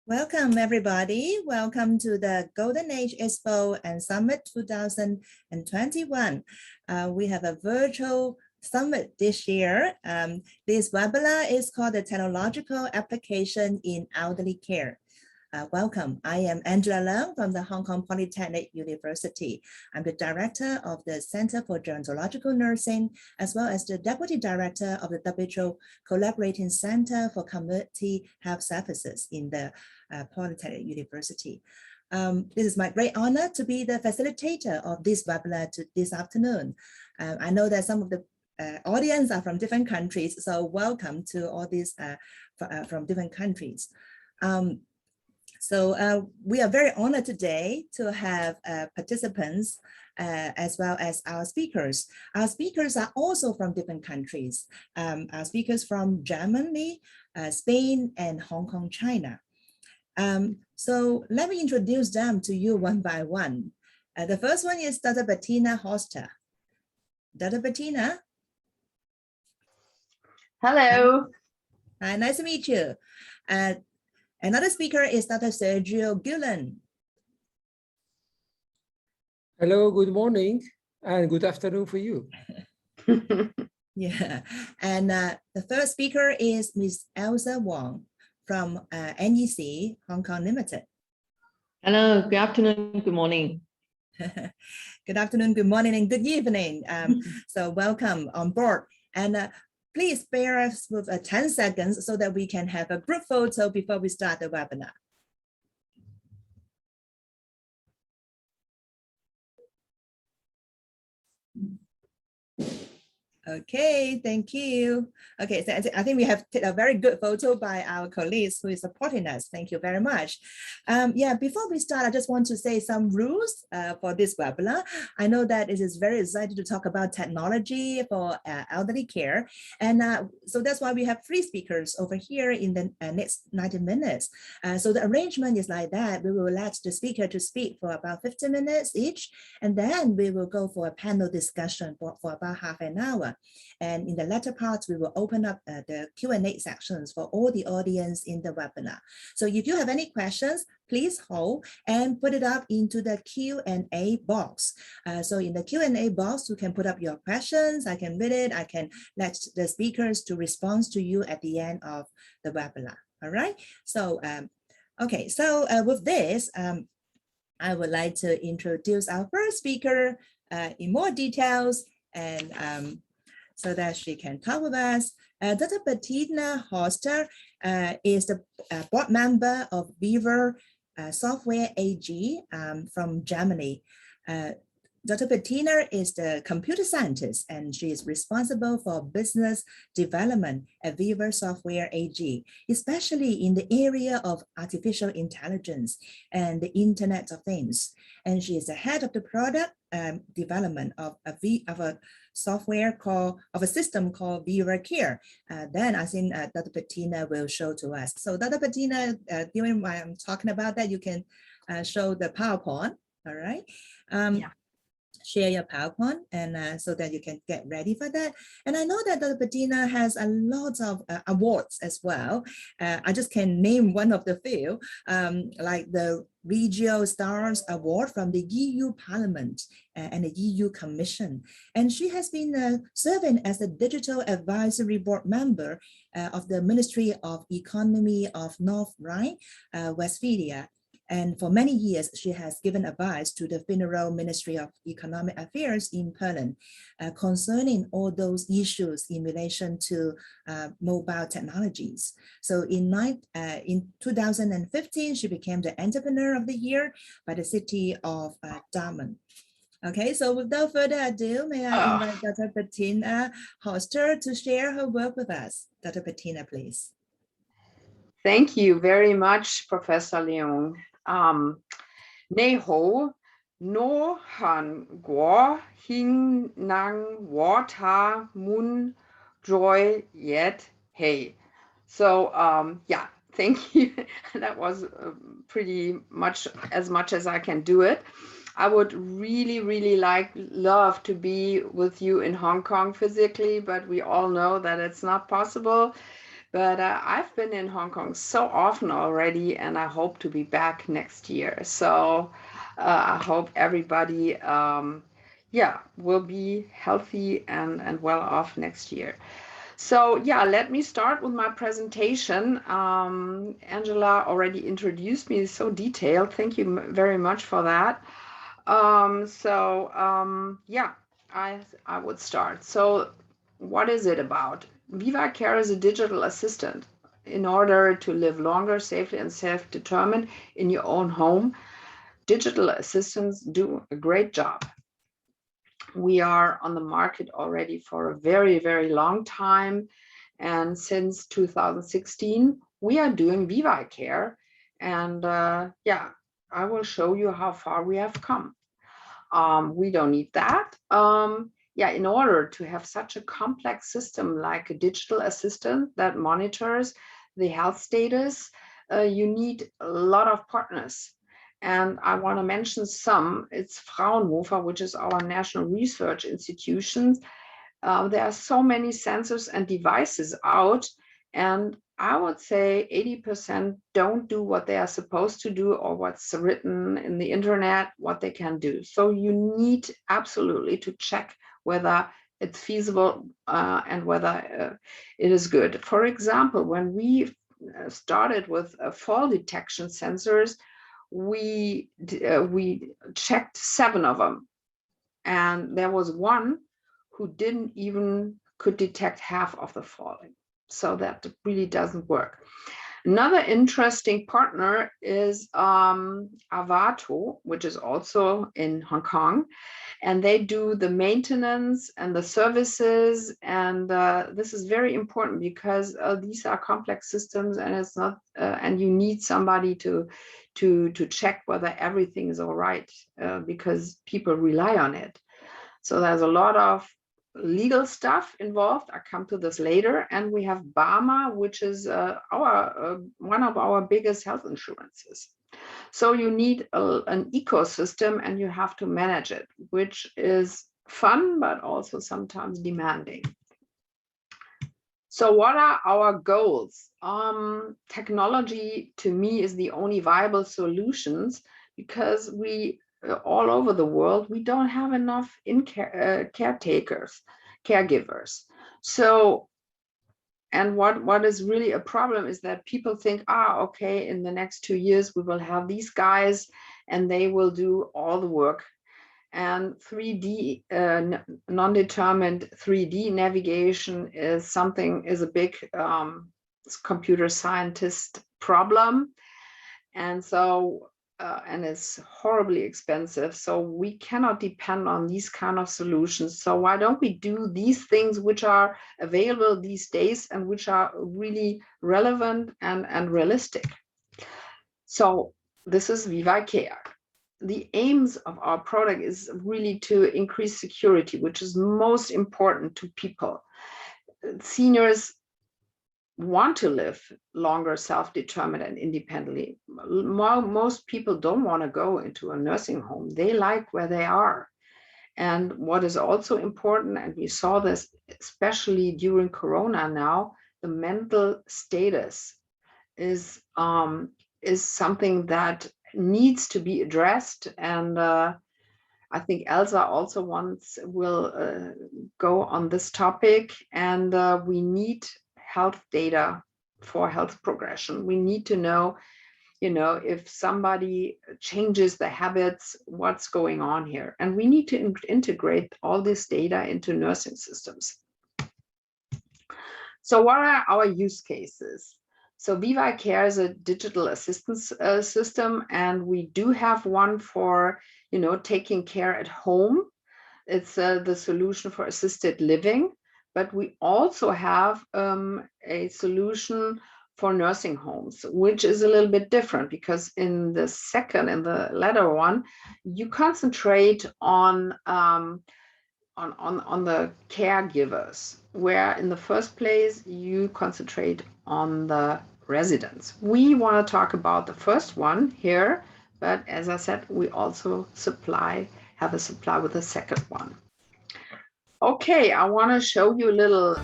Welcome, everybody. Welcome to the Golden Age Expo and Summit 2021. We have a virtual summit this year. This webinar is called the Technological Application in Elderly Care. Welcome. I am Angela Leung from the Hong Kong Polytechnic University. I'm the director of the Center for Gerontological Nursing, as well as the deputy director of the WHO Collaborating Center for Community Health Services in the Polytechnic University. This is my great honor to be the facilitator of this webinar this afternoon. I know that some of the audience are from different countries, so welcome to all these from different countries. So we are very honored today to have participants as well as our speakers. Our speakers are also from different countries. Our speakers from Germany, Spain, and Hong Kong, China. So let me introduce them to you one by one. The first one is Dr. Bettina Horster. Dr. Bettina. Hello. Nice to meet you. Another speaker is Dr. Sergio Gulen. Hello, good morning and good afternoon for you. Yeah, and the third speaker is Ms. Elsa Wong from NEC Hong Kong Limited. Hello, good afternoon, good morning. Good afternoon, good morning, and good evening. So welcome on board. And please spare us with 10 seconds so that we can have a group photo before we start the webinar. Okay, thank you. Okay, so I think we have a very good photo by our colleagues who is supporting us. Thank you very much. Yeah, before we start, I just want to say some rules for this webinar. I know that it is very exciting to talk about technology for elderly care. And so that's why we have 3 speakers over here in the next 90 minutes. So the arrangement is like that. We will let the speaker to speak for about 50 minutes each, and then we will go for a panel discussion for about half an hour. And in the latter part, we will open up the Q&A sections for all the audience in the webinar. So if you have any questions, please hold and put it up into the Q&A box. So in the Q&A box, you can put up your questions. I can read it. I can let the speakers to respond to you at the end of the webinar. All right. So, okay. So with this, I would like to introduce our first speaker in more details and so that she can talk with us. Dr. Bettina Horster is the board member of Viva Software AG from Germany. Dr. Bettina is the computer scientist, and she is responsible for business development at Viva Software AG, especially in the area of artificial intelligence and the Internet of Things. And she is the head of the product development of a software of a system called Viva Care. Then I think Dr. Bettina will show to us. So Dr. Bettina, during while I'm talking about that, you can show the PowerPoint. All right. Yeah. Share your PowerPoint and so that you can get ready for that. And I know that Dr. Bettina has a lot of awards as well. I just can name one of the few, like the Regio Stars Award from the EU Parliament and the EU Commission. And she has been serving as the Digital Advisory Board member of the Ministry of Economy of North Rhine-Westphalia. And for many years, she has given advice to the Federal Ministry of Economic Affairs in Poland concerning all those issues in relation to mobile technologies. So in 2015, she became the Entrepreneur of the Year by the city of Dortmund. Okay, so without further ado, may I invite Dr. Bettina Horster to share her work with us. Dr. Bettina, please. Thank you very much, Professor Leung. Neho no han guo hin nang water mun joy yet hey. So yeah, thank you. That was pretty much as I can do it. I would really love to be with you in Hong Kong physically, but we all know that it's not possible But I've been in Hong Kong so often already, and I hope to be back next year. So I hope everybody, will be healthy and well off next year. So let me start with my presentation. Angela already introduced me so detailed. Thank you very much for that. I would start. So what is it about? VivaCare is a digital assistant. In order to live longer, safely, and self-determined in your own home, digital assistants do a great job. We are on the market already for a very, very long time. And since 2016, we are doing VivaCare. And I will show you how far we have come. We don't need that. In order to have such a complex system like a digital assistant that monitors the health status, you need a lot of partners. And I want to mention some. It's Fraunhofer, which is our national research institution. There are so many sensors and devices out, and I would say 80% don't do what they are supposed to do or what's written in the internet, what they can do. So you need absolutely to check whether it's feasible and whether it is good. For example, when we started with fall detection sensors, we checked 7 of them, and there was one who didn't even could detect half of the falling. So that really doesn't work. Another interesting partner is Avato, which is also in Hong Kong, and they do the maintenance and the services. And this is very important because these are complex systems, and it's not, and you need somebody to check whether everything is all right because people rely on it. So there's a lot of legal stuff involved. I'll come to this later. And we have BAMA, which is one of our biggest health insurances. So you need an ecosystem, and you have to manage it, which is fun, but also sometimes demanding. So what are our goals? Technology, to me, is the only viable solutions because we all over the world, we don't have enough caregivers. So, and what is really a problem is that people think, okay, in the next 2 years, we will have these guys and they will do all the work. And 3D, non-determined 3D navigation is a big computer scientist problem. And so, and it's horribly expensive. So we cannot depend on these kind of solutions. So why don't we do these things which are available these days and which are really relevant and realistic? So this is VivaCare. The aims of our product is really to increase security, which is most important to people. Seniors want to live longer, self-determined and independently. Most people don't want to go into a nursing home. They like where they are. And what is also important, and we saw this especially during Corona now, the mental status is something that needs to be addressed. And I think Elsa also will go on this topic. And we need health data for health progression. We need to know, if somebody changes the habits, what's going on here. And we need to integrate all this data into nursing systems. So what are our use cases? So VivaCare is a digital assistance system, and we do have one for, taking care at home. It's the solution for assisted living. But we also have a solution for nursing homes, which is a little bit different because in the latter one, you concentrate on the caregivers, where in the first place you concentrate on the residents. We want to talk about the first one here, but as I said, we also have a supply with the second one. Okay, I want to show you a little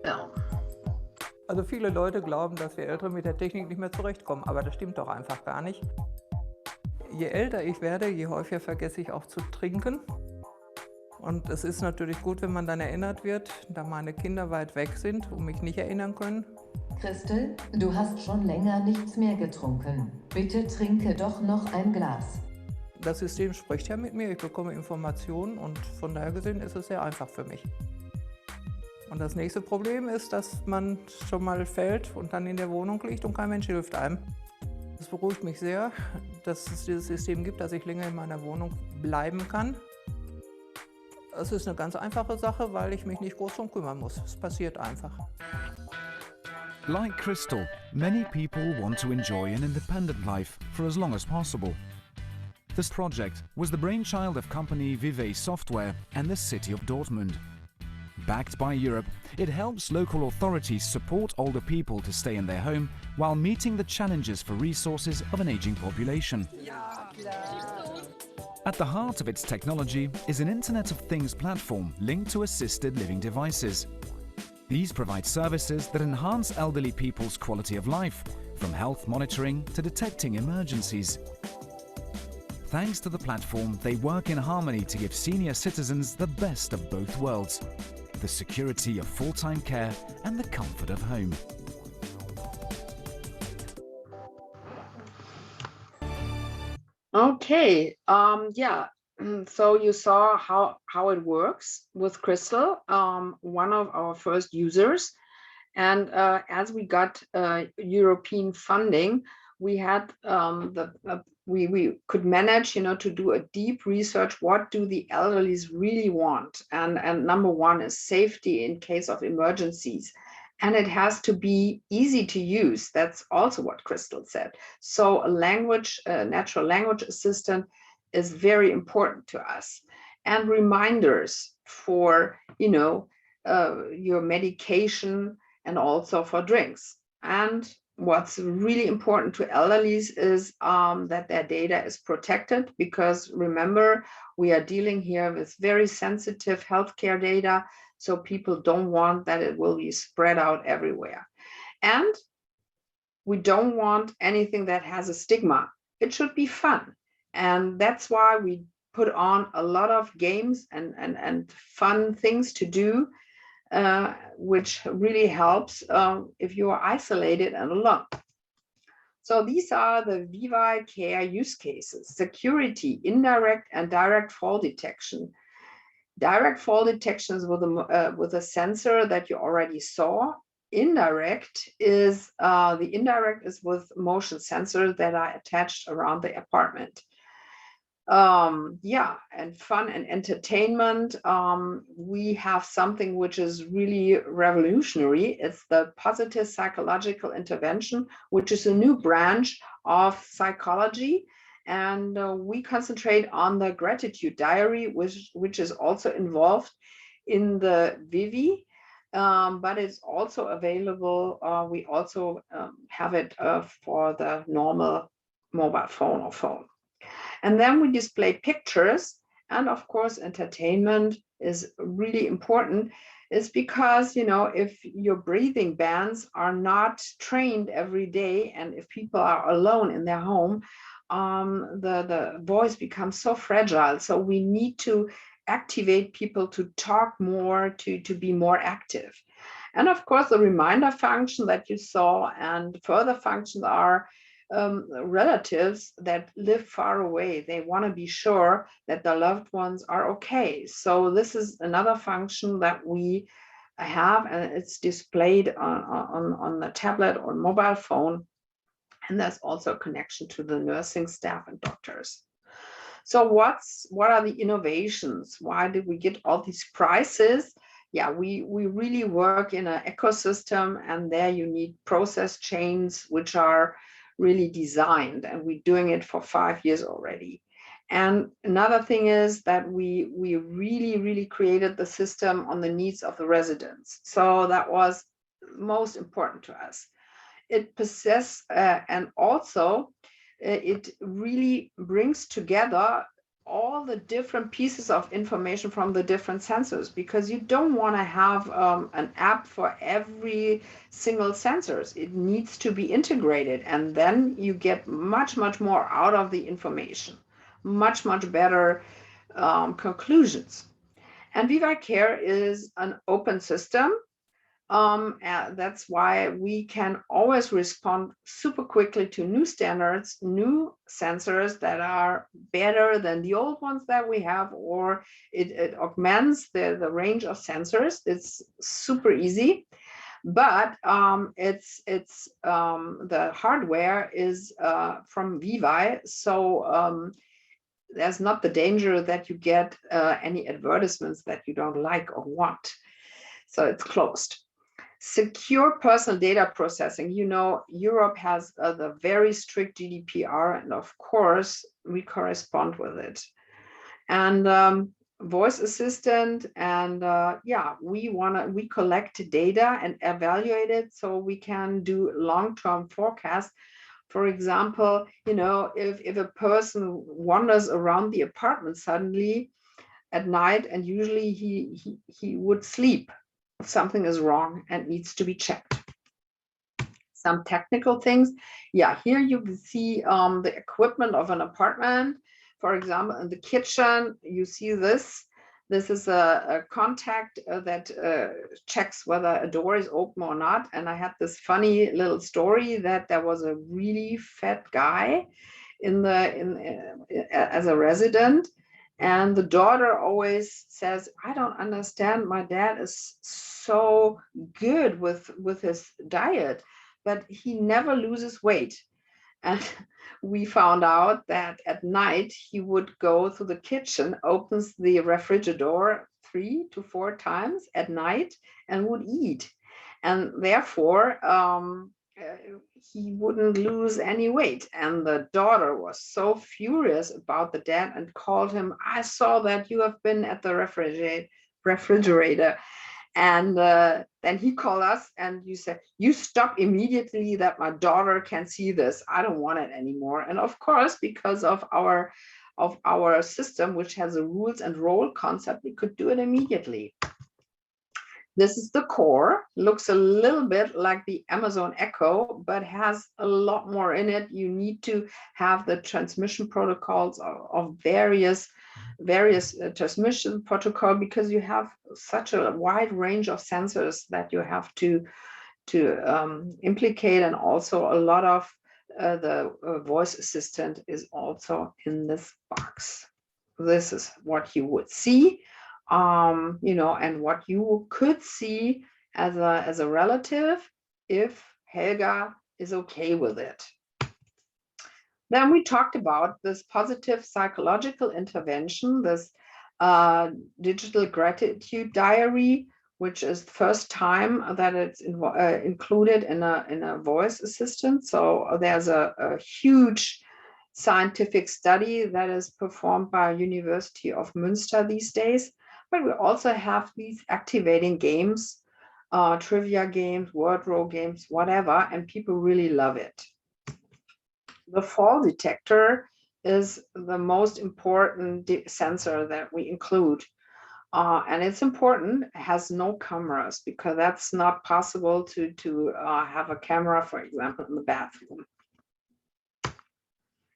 film. Also viele Leute glauben, dass wir Ältere mit der Technik nicht mehr zurechtkommen, aber das stimmt doch einfach gar nicht. Je älter ich werde, je häufiger vergesse ich auch zu trinken. Und es ist natürlich gut, wenn man dann erinnert wird, da meine Kinder weit weg sind und mich nicht erinnern können. Christel, du hast schon länger nichts mehr getrunken. Bitte trinke doch noch ein Glas. Das System spricht ja mit mir, ich bekomme Informationen und von daher gesehen ist es sehr einfach für mich. Und das nächste Problem ist, dass man schon mal fällt und dann in der Wohnung liegt und kein Mensch hilft einem. Es beruhigt mich sehr, dass es dieses System gibt, dass ich länger in meiner Wohnung bleiben kann. Es ist eine ganz einfache Sache, weil ich mich nicht groß drum kümmern muss. Es passiert einfach. Like Crystal, many people want to enjoy an independent life for as long as possible. This project was the brainchild of company Vive Software and the city of Dortmund. Backed by Europe, it helps local authorities support older people to stay in their home while meeting the challenges for resources of an aging population. At the heart of its technology is an Internet of Things platform linked to assisted living devices. These provide services that enhance elderly people's quality of life, from health monitoring to detecting emergencies. Thanks to the platform, they work in harmony to give senior citizens the best of both worlds: the security of full-time care and the comfort of home. Okay, yeah, so you saw how it works with Crystal, one of our first users. And as we got European funding, we had we could manage, to do a deep research. What do the elderlies really want? And number one is safety in case of emergencies. And it has to be easy to use. That's also what Crystal said. So a natural language assistant is very important to us. And reminders for, your medication and also for drinks. And what's really important to elderlies is that their data is protected, because remember, we are dealing here with very sensitive healthcare data. So people don't want that it will be spread out everywhere. And we don't want anything that has a stigma. It should be fun. And that's why we put on a lot of games and fun things to do, which really helps if you are isolated and alone. So these are the ViVi Care use cases: security, indirect and direct fall detection. Direct fall detection is with a sensor that you already saw. Indirect is with motion sensors that are attached around the apartment. And fun and entertainment. We have something which is really revolutionary. It's the positive psychological intervention, which is a new branch of psychology. And we concentrate on the gratitude diary, which is also involved in the Vivi, but it's also available. We also have it for the normal mobile phone or phone. And then we display pictures. And of course, entertainment is really important. It's because, if your breathing bands are not trained every day, and if people are alone in their home, the voice becomes so fragile. So we need to activate people to talk more, to be more active. And of course, the reminder function that you saw and further functions are relatives that live far away. They want to be sure that their loved ones are okay. So this is another function that we have, and it's displayed on the tablet or mobile phone. And there's also a connection to the nursing staff and doctors. So what are the innovations? Why did we get all these prizes? Yeah, we really work in an ecosystem, and there you need process chains which are really designed, and we're doing it for 5 years already. And another thing is that we really created the system on the needs of the residents. So that was most important to us. It possesses and also it really brings together all the different pieces of information from the different sensors, because you don't want to have an app for every single sensors. It needs to be integrated, and then you get much more out of the information, much better conclusions. And VivaCare is an open system. That's why we can always respond super quickly to new standards, new sensors that are better than the old ones that we have, or it augments the range of sensors. It's super easy, but the hardware is from Vivi, so there's not the danger that you get any advertisements that you don't like or want. So it's closed. Secure personal data processing. You know, Europe has the very strict GDPR, and of course we correspond with it. And voice assistant, and we collect data and evaluate it so we can do long-term forecasts. For example, you know, if a person wanders around the apartment suddenly at night, and usually he would sleep, something is wrong and needs to be checked. Some technical things. Yeah, here you can see the equipment of an apartment. For example, in the kitchen, you see this. This is a contact that checks whether a door is open or not. And I had this funny little story that there was a really fat guy as a resident. And the daughter always says, I don't understand. My dad is so good with his diet, but he never loses weight. And we found out that at night he would go to the kitchen, opens the refrigerator 3 to 4 times at night and would eat. And therefore, he wouldn't lose any weight. And the daughter was so furious about the dad and called him, I saw that you have been at the refrigerator. And then he called us and you said, you stop immediately, that my daughter can see this. I don't want it anymore. And of course, because of our system, which has a rules and role concept, we could do it immediately. This is the core. Looks a little bit like the Amazon Echo, but has a lot more in it. You need to have the transmission protocols of various transmission protocol, because you have such a wide range of sensors that you have to implicate, and also a lot of the voice assistant is also in this box. This is what you would see. You know, and what you could see as a relative if Helga is okay with it. Then we talked about this positive psychological intervention, this digital gratitude diary, which is the first time that it's included in a voice assistant. So there's a huge scientific study that is performed by University of Münster these days. But we also have these activating games, trivia games, word roll games, whatever, and people really love it. The fall detector is the most important sensor that we include. And it's important. It has no cameras, because that's not possible to have a camera, for example, in the bathroom.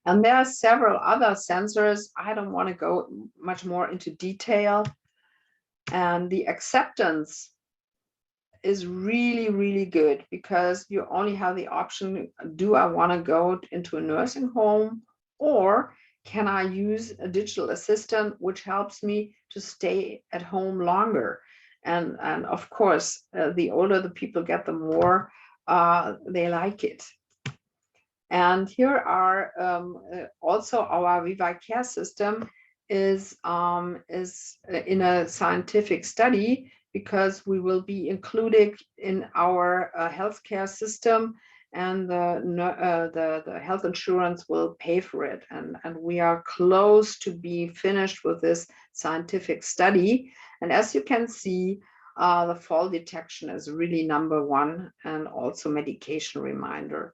And there are several other sensors. I don't want to go much more into detail. And the acceptance is really, really good, because you only have the option, do I want to go into a nursing home, or can I use a digital assistant which helps me to stay at home longer? And of course, the older the people get, the more they like it. And here are also our VivaCare system is in a scientific study, because we will be included in our healthcare system, and the health insurance will pay for it. And we are close to be finished with this scientific study. And as you can see, the fall detection is really number one, and also medication reminder.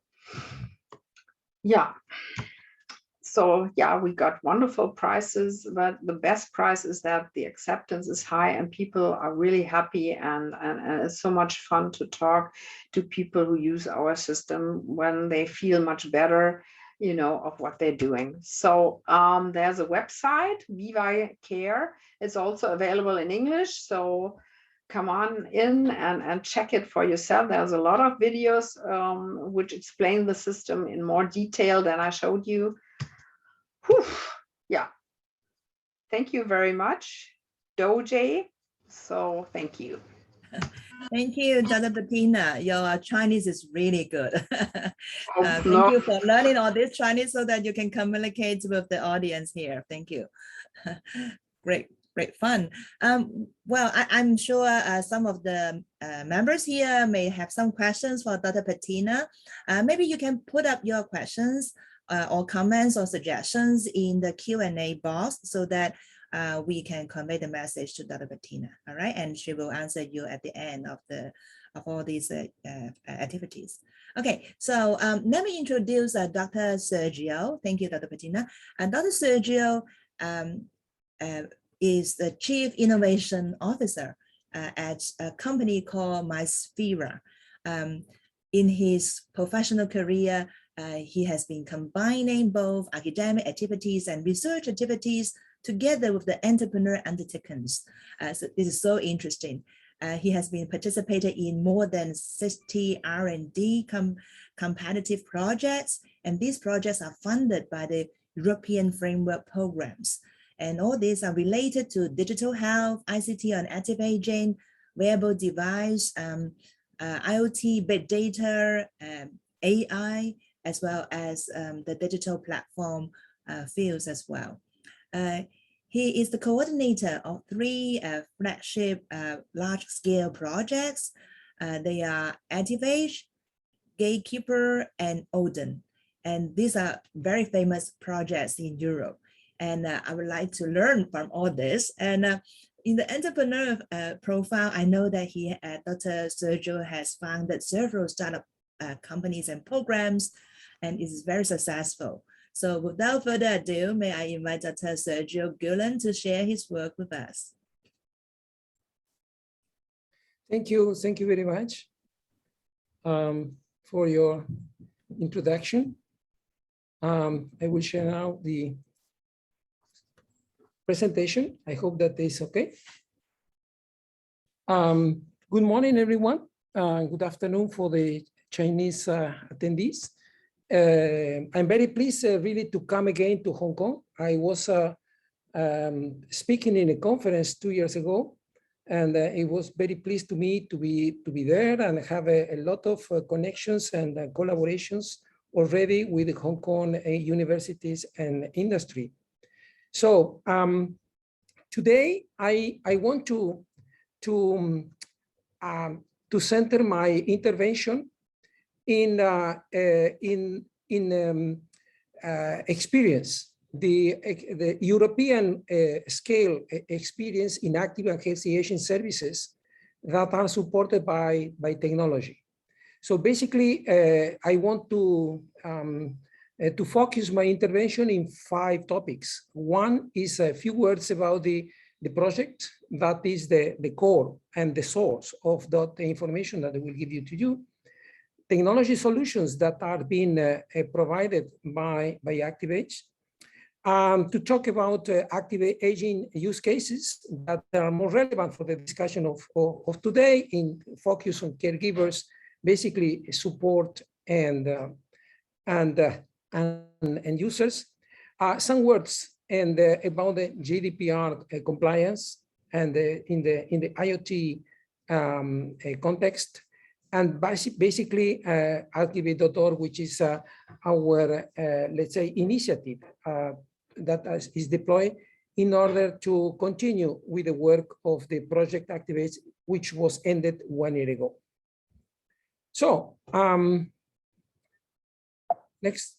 Yeah. So yeah, we got wonderful prizes, but the best prize is that the acceptance is high and people are really happy, and it's so much fun to talk to people who use our system when they feel much better, you know, of what they're doing. So there's a website, Viva Care. It's also available in English. So come on in and check it for yourself. There's a lot of videos which explain the system in more detail than I showed you. Whew. Yeah. Thank you very much, Doje. So thank you. Thank you, Dr. Bettina. Your Chinese is really good. Thank No. you for learning all this Chinese so that you can communicate with the audience here. Thank you. Great fun. Well, I'm sure some of the members here may have some questions for Dr. Bettina. Maybe you can put up your questions or comments or suggestions in the Q&A box so that we can convey the message to Dr. Bettina, all right? And she will answer you at the end of all these activities. Okay, so let me introduce Dr. Sergio. Thank you, Dr. Bettina. And Dr. Sergio is the Chief Innovation Officer at a company called MySphera. In his professional career, he has been combining both academic activities and research activities together with the entrepreneur undertakings. So this is so interesting. He has been participating in more than 60 R&D competitive projects, and these projects are funded by the European framework programs. And all these are related to digital health, ICT on active aging, wearable device, IoT, big data, AI, as well as the digital platform fields as well. He is the coordinator of 3 flagship large-scale projects. They are Activage, Gatekeeper, and Odin. And these are very famous projects in Europe. And I would like to learn from all this. And in the entrepreneur profile, I know that Dr. Sergio has founded several startup companies and programs, and is very successful. So without further ado, may I invite Dr. Sergio Gulen to share his work with us. Thank you very much for your introduction. I will share now the presentation. I hope that is okay. Good morning, everyone. Good afternoon for the Chinese attendees. I'm very pleased really to come again to Hong Kong. I was speaking in a conference 2 years ago, and it was very pleased to me to be there and have a lot of connections and collaborations already with the Hong Kong universities and industry. So today I want to center my intervention in experience, the European scale experience in active and healthy aging services that are supported by technology. So basically, I want to focus my intervention in 5 topics. One is a few words about the project that is the core and the source of the information that I will give to you. Technology solutions that are being provided by Activage. To talk about active aging use cases that are more relevant for the discussion of today, in focus on caregivers, basically support and users. Some words about the GDPR compliance and in the IoT context, and basically Activate.org, which is our let's say initiative that is deployed in order to continue with the work of the project Activate, which was ended 1 year ago. So next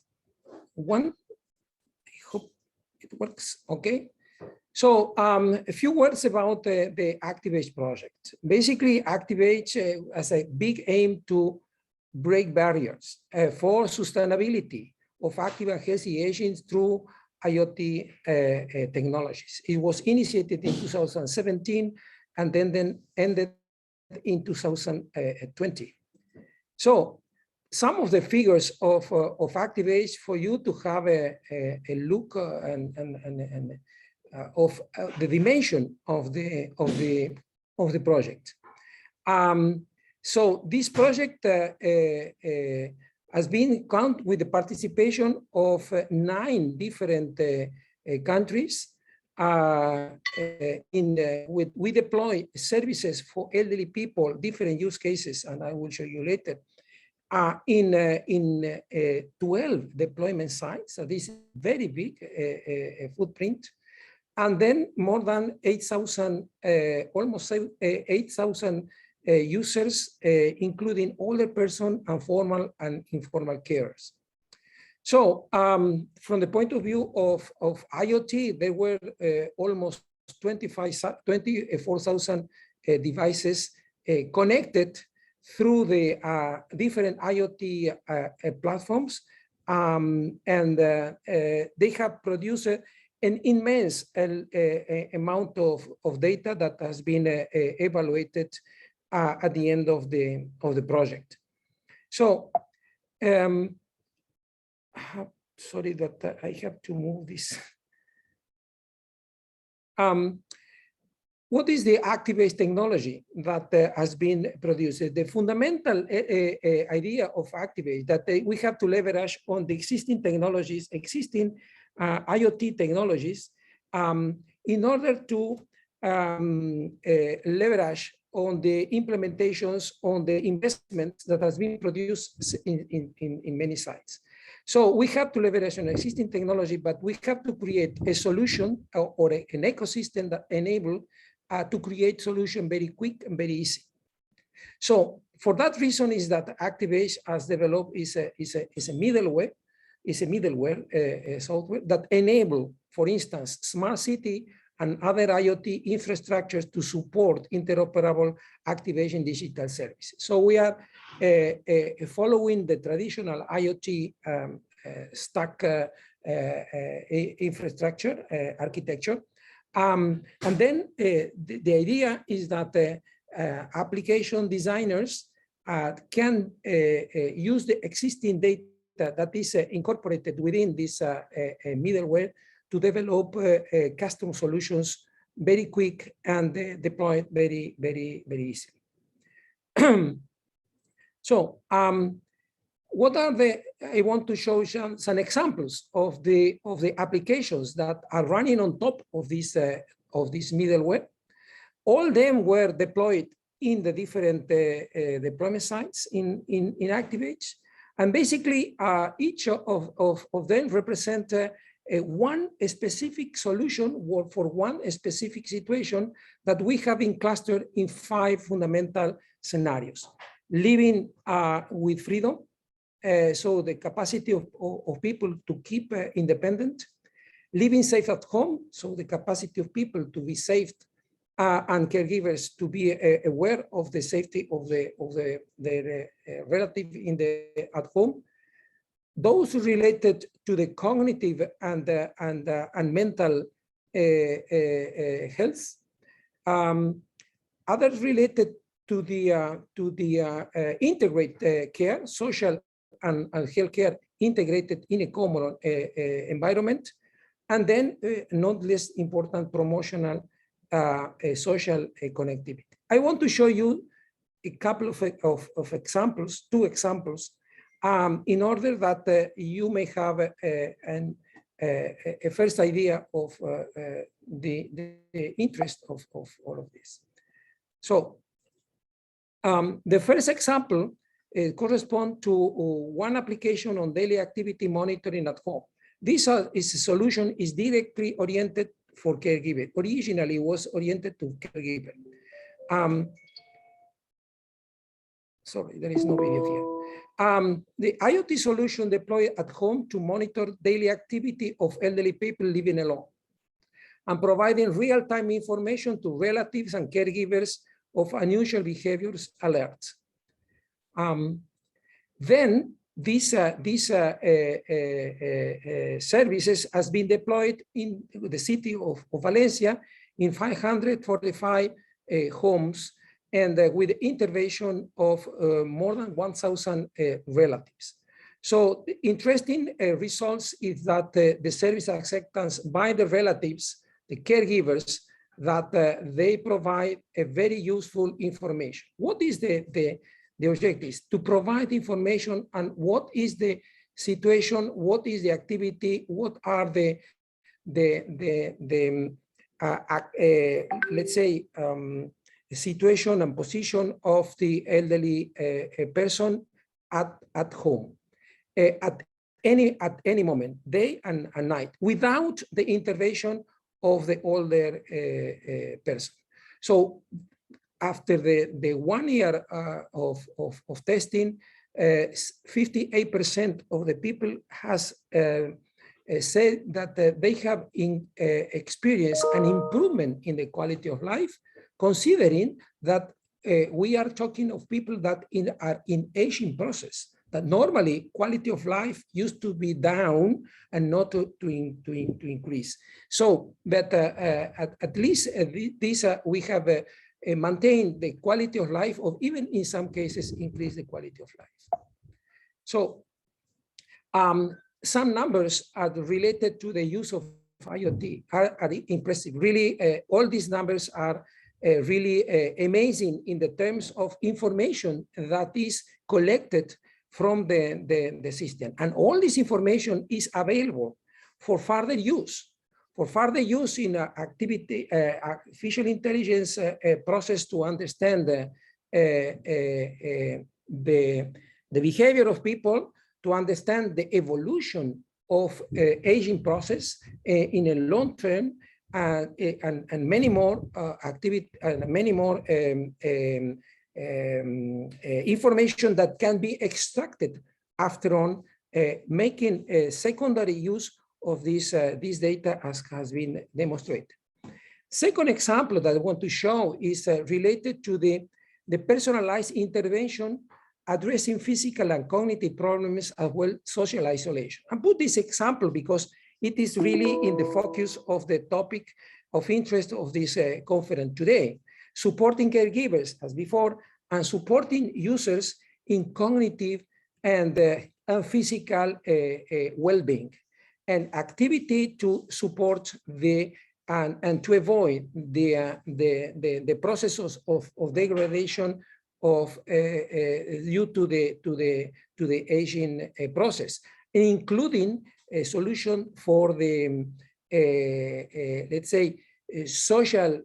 one, I hope it works. Okay. So a few words about the Activage project. Basically, Activage has a big aim to break barriers for sustainability of active and healthy aging through IoT technologies. It was initiated in 2017 and then ended in 2020. So some of the figures of active age for you to have a look of the dimension of the project. So this project has been count with the participation of 9 different countries. We deploy services for elderly people, different use cases, and I will show you later, in 12 deployment sites. So this is very big footprint. And then more than 8,000, almost 8,000 users, including older person and formal and informal carers. So from the point of view of IoT, there were almost 24,000 devices connected through the different IoT platforms. And they have produced an immense amount of data that has been evaluated at the end of the project. So, sorry that I have to move this. What is the active-based technology that has been produced? The fundamental idea of active-based that we have to leverage on the existing technologies, existing IoT technologies, in order to leverage on the implementations, on the investments that has been produced in many sites. So we have to leverage on existing technology, but we have to create a solution or an ecosystem that enable to create solution very quick and very easy. So for that reason is that ActiveAge has developed is a middleware, software that enable, for instance, smart city and other IoT infrastructures to support interoperable activation digital services. So we are following the traditional IoT stack infrastructure architecture. And then the idea is that application designers can use the existing data that is incorporated within this middleware to develop custom solutions very quick and deploy very easily. So what are I want to show some examples of the applications that are running on top of this middleware. All them were deployed in the different deployment sites in ActiveAge. And basically each of them represent one specific solution for one specific situation that we have been clustered in 5 fundamental scenarios. Living with freedom, so the capacity of people to keep independent. Living safe at home, so the capacity of people to be safe and caregivers to be aware of the safety of their relative at home. Those related to the cognitive and mental health. Others related to the integrated care, social and healthcare integrated in a common environment. And then not less important, promotional social connectivity. I want to show you a couple of examples, 2 examples, in order that you may have a first idea of the interest of all of this. So the first example corresponds to one application on daily activity monitoring at home. This is a solution is directly oriented for caregiver. Originally was oriented to caregiver. Sorry, there is no video here. The IoT solution deployed at home to monitor daily activity of elderly people living alone and providing real-time information to relatives and caregivers of unusual behaviors alerts. Then services has been deployed in the city of Valencia in 545 homes, and with the intervention of more than 1,000 relatives. So the interesting results is that the service acceptance by the relatives, the caregivers, that they provide a very useful information. What is the objective? To provide information on what is the situation, what is the activity, what are the let's say, situation and position of the elderly person at home, at any moment, day and night, without the intervention of the older person. So after the 1 year of testing, 58% of the people has said that they have experienced an improvement in the quality of life, considering that we are talking of people that are in aging process, that normally quality of life used to be down and not to increase. So that at least this we have maintained the quality of life, or even in some cases increase the quality of life. So some numbers are related to the use of IoT are impressive. Really, all these numbers are really amazing in the terms of information that is collected from the system. And all this information is available for further use. For further use in activity, artificial intelligence process to understand the behavior of people, to understand the evolution of aging process in a long term, and many more activity and many more information that can be extracted after on, making a secondary use of this data, as has been demonstrated. Second example that I want to show is related to the personalized intervention addressing physical and cognitive problems as well social isolation. I put this example because it is really in the focus of the topic of interest of this conference today, supporting caregivers as before, and supporting users in cognitive and physical well-being, and activity to support and to avoid the processes of degradation of due to the aging process, including a solution for the let's say social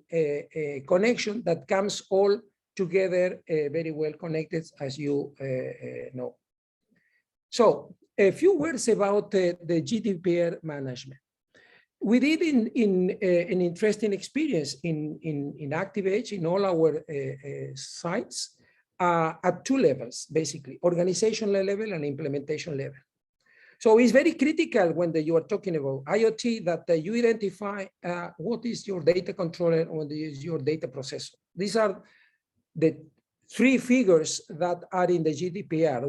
connection that comes all together very well connected, as you know. So a few words about the GDPR management. We did an interesting experience in ActiveAge in all our sites at two levels, basically, organizational level and implementation level. So it's very critical when you are talking about IoT that you identify what is your data controller and what is your data processor. These are the three figures that are in the GDPR.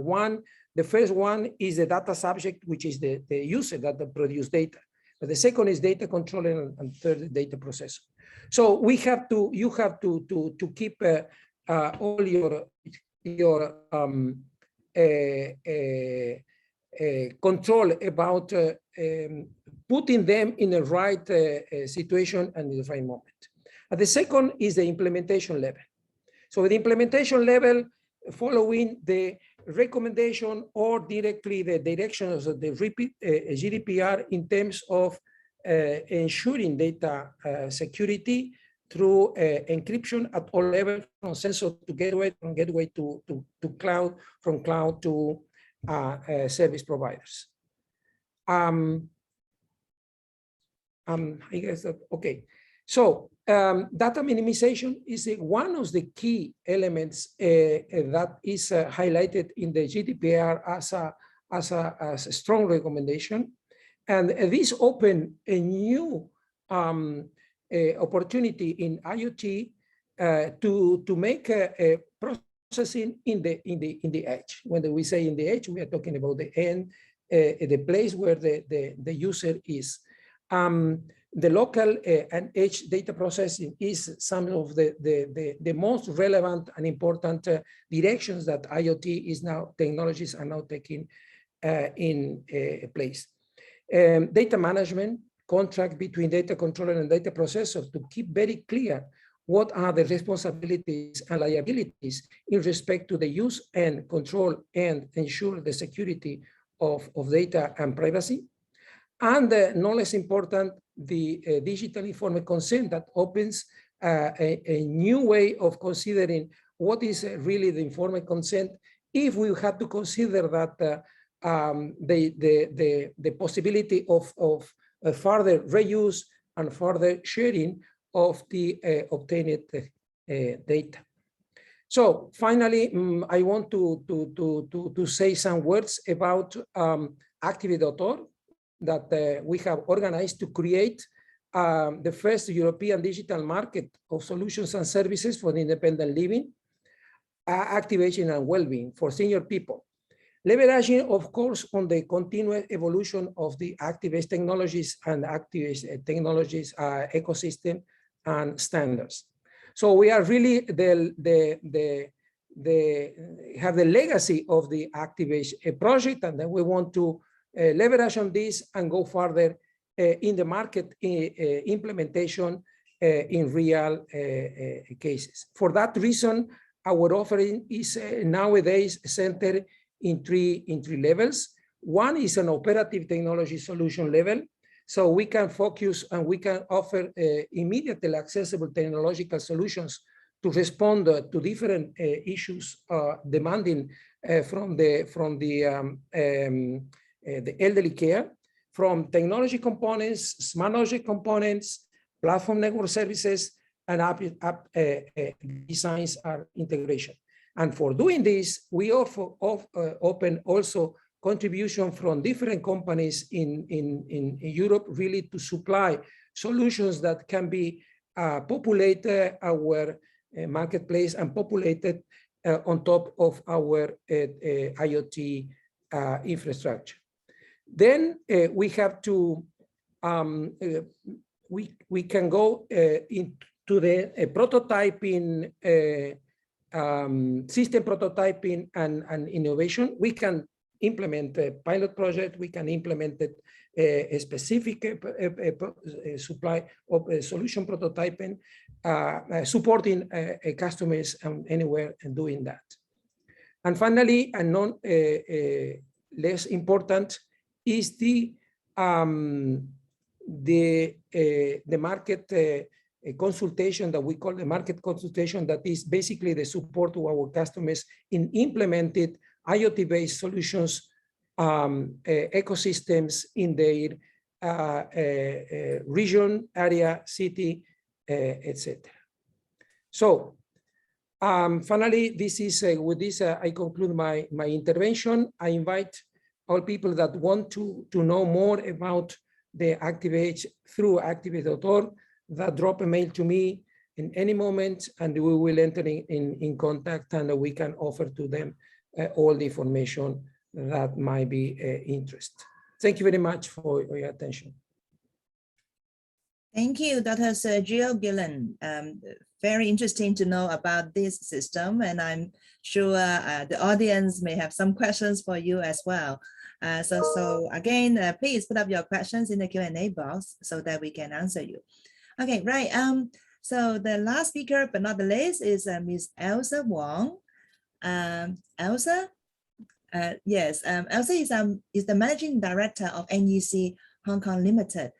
The first one is the data subject, which is the user that produce data. But the second is data controller, and third data processor. So you have to keep all your control about putting them in the right situation and in the right moment. And the second is the implementation level. So the implementation level, following the recommendation or directly the directions of the GDPR in terms of ensuring data security through encryption at all levels, from sensor to gateway, from gateway to cloud, from cloud to service providers. I guess that, okay. So data minimization is one of the key elements that is highlighted in the GDPR as a strong recommendation. And this opened a new opportunity in IoT to make processing in the edge. When we say in the edge, we are talking about the end, the place where the user is. The local and edge data processing is some of the most relevant and important directions that IoT is now, technologies are now taking in place. Data management, contract between data controller and data processor to keep very clear what are the responsibilities and liabilities in respect to the use and control and ensure the security of data and privacy. And no less important, the digital informed consent that opens a new way of considering what is really the informed consent if we have to consider that the possibility of further reuse and further sharing of the obtained data. So finally, I want to say some words about Active.org that we have organized to create the first European digital market of solutions and services for independent living, activation and well-being for senior people. Leveraging, of course, on the continuous evolution of the activist technologies and activist technologies ecosystem and standards. So we are really have the legacy of the activist project, and then we want to leverage on this and go further in the market implementation in real cases. For that reason, our offering is nowadays centered in three levels. One is an operative technology solution level. So we can focus and we can offer immediately accessible technological solutions to respond to different issues demanding from the elderly care, from technology components, smart object components, platform network services, and app designs and integration. And for doing this, we offer open also contribution from different companies in Europe, really to supply solutions that can be populated our marketplace and populated on top of our IoT infrastructure. Then we have to, we can go into the prototyping, system prototyping and innovation. We can implement a pilot project, we can implement a specific supply of solution prototyping, supporting customers anywhere and doing that. And finally, and non less important, is the market consultation that we call the market consultation, that is basically the support to our customers in implemented IoT-based solutions, ecosystems in their region, area, city, etc. So finally, this is with this I conclude my intervention. I invite all people that want to know more about the ActiveAge through Active.org that drop a mail to me in any moment, and we will enter in contact, and we can offer to them all the information that might be interest. Thank you very much for your attention. Thank you, Dr. Sergio Gillen. Very interesting to know about this system, and I'm sure the audience may have some questions for you as well. So again, please put up your questions in the Q&A box so that we can answer you. Okay, right. So the last speaker, but not the least, is Ms. Elsa Wong. Elsa? Yes, Elsa is the Managing Director of NEC Hong Kong Limited.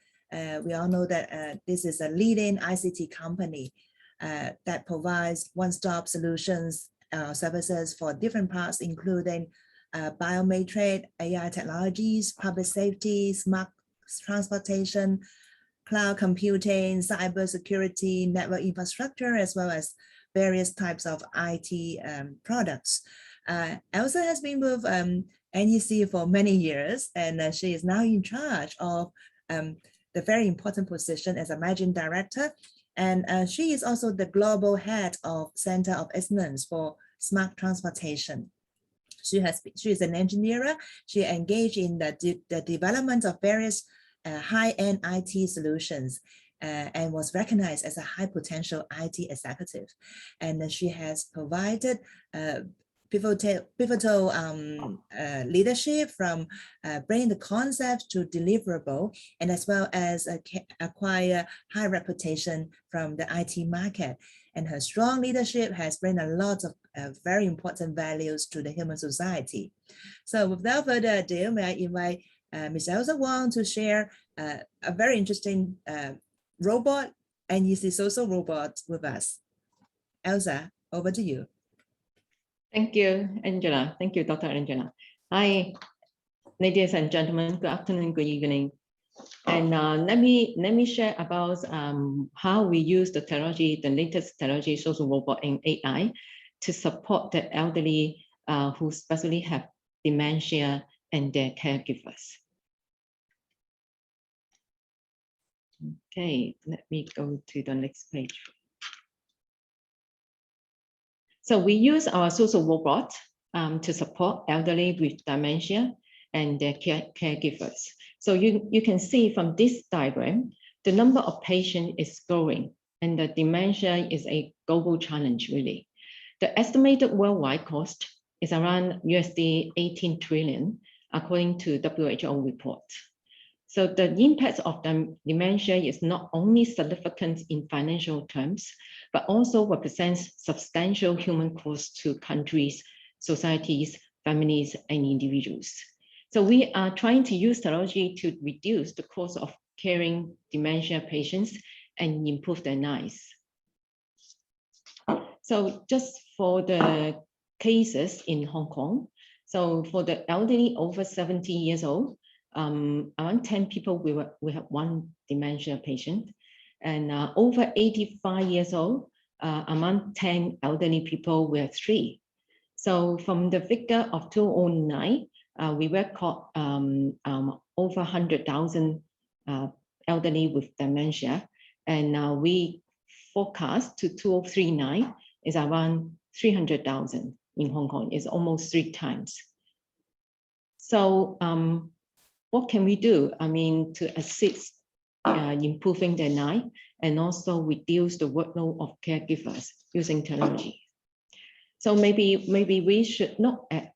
We all know that this is a leading ICT company that provides one-stop solutions services for different parts, including biometric, AI technologies, public safety, smart transportation, cloud computing, cybersecurity, network infrastructure, as well as various types of IT products. Elsa has been with NEC for many years, and she is now in charge of the very important position as a Managing Director. And she is also the Global Head of Center of Excellence for smart transportation. She is an engineer. She engaged in the development of various high-end IT solutions and was recognized as a high potential IT executive. And she has provided pivotal leadership from bringing the concept to deliverable, and as well as acquire high reputation from the IT market. And her strong leadership has brought a lot of very important values to the human society. So without further ado, may I invite Ms. Elsa Wong to share a very interesting robot and easy social robot with us. Elsa, over to you. Thank you, Angela. Thank you, Dr. Angela. Hi, ladies and gentlemen. Good afternoon, good evening. And let me share about how we use the technology, the latest technology, social robot and AI, to support the elderly who especially have dementia and their caregivers. Okay, let me go to the next page. So we use our social robot to support elderly with dementia and their caregivers. So you can see from this diagram, the number of patients is growing, and the dementia is a global challenge, really. The estimated worldwide cost is around USD 18 trillion, according to WHO report. So the impact of the dementia is not only significant in financial terms, but also represents substantial human cost to countries, societies, families, and individuals. So we are trying to use technology to reduce the cost of caring dementia patients and improve their lives. So just for the cases in Hong Kong, so for the elderly over 70 years old, around 10 people, we have one dementia patient, and over 85 years old, among 10 elderly people, we have 3. So from the figure of 2009, we record over 100,000 elderly with dementia, and we forecast to 2039 is around 300,000 in Hong Kong. It's almost 3 times. So what can we do? I mean, to assist improving their life and also reduce the workload of caregivers using technology. So maybe we should look at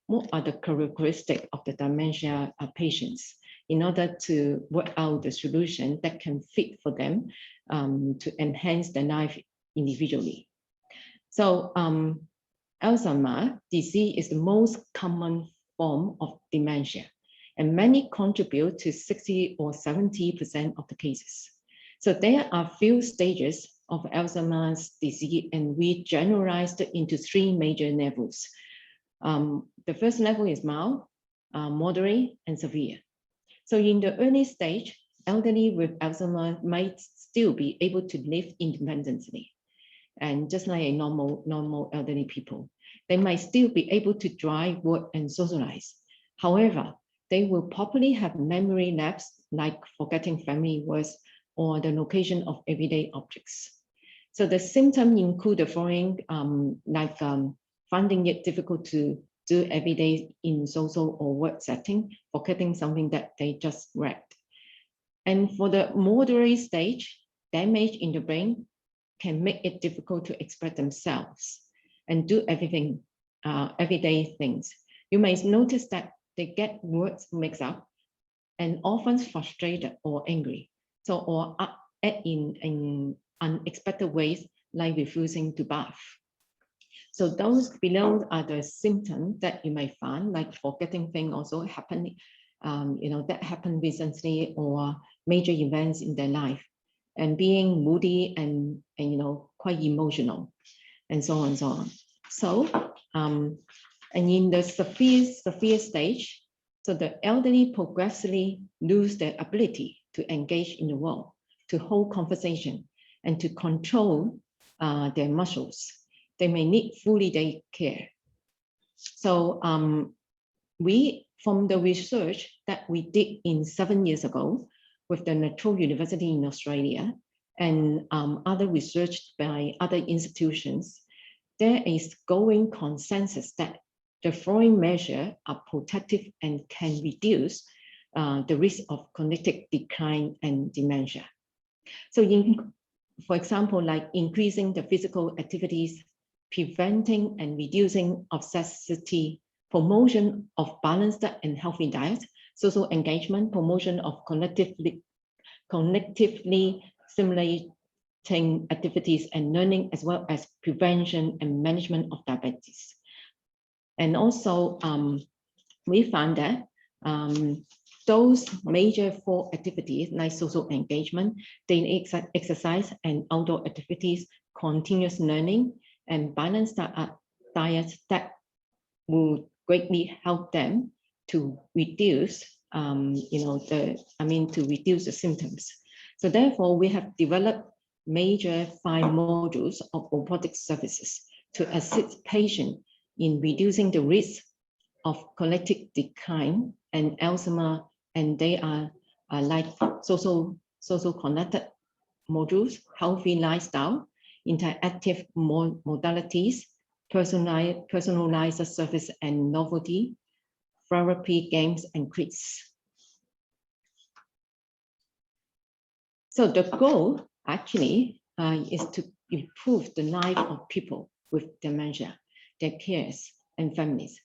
what are the characteristics of the dementia patients in order to work out the solution that can fit for them to enhance their life individually. So Alzheimer disease is the most common form of dementia, and many contribute to 60 or 70% of the cases. So there are few stages of Alzheimer's disease, and we generalized it into 3 major levels. The first level is mild, moderate, and severe. So in the early stage, elderly with Alzheimer's might still be able to live independently, and just like a normal elderly people. They might still be able to drive, work, and socialize. However, they will probably have memory lapse, like forgetting family words or the location of everyday objects. So the symptoms include the following, like finding it difficult to do every day in social or work setting, forgetting something that they just read. And for the moderate stage, damage in the brain can make it difficult to express themselves and do everything, everyday things. You may notice that they get words mixed up and often frustrated or angry. So, or act in unexpected ways, like refusing to bath. So those below are the symptoms that you may find, like forgetting things also happening, that happened recently, or major events in their life, and being moody and quite emotional, and so on and so on. So, and in the severe stage, so the elderly progressively lose their ability to engage in the world, to hold conversation, and to control their muscles. They may need fully day care. So from the research that we did 7 years ago with the Natural University in Australia and other research by other institutions, there is growing consensus that the following measures are protective and can reduce the risk of cognitive decline and dementia. So for example, like increasing the physical activities, preventing and reducing obesity, promotion of balanced and healthy diet, social engagement, promotion of cognitively stimulating activities and learning, as well as prevention and management of diabetes. And also, we found that those major 4 activities like social engagement, daily exercise and outdoor activities, continuous learning, and balanced diet that will greatly help them to reduce, to reduce the symptoms. So therefore, we have developed major 5 modules of robotic services to assist patients in reducing the risk of cognitive decline and Alzheimer, and they are like social connected modules, healthy lifestyle, interactive modalities, personalized service and novelty, therapy, games, and quiz. So the goal actually is to improve the life of people with dementia, their cares and families,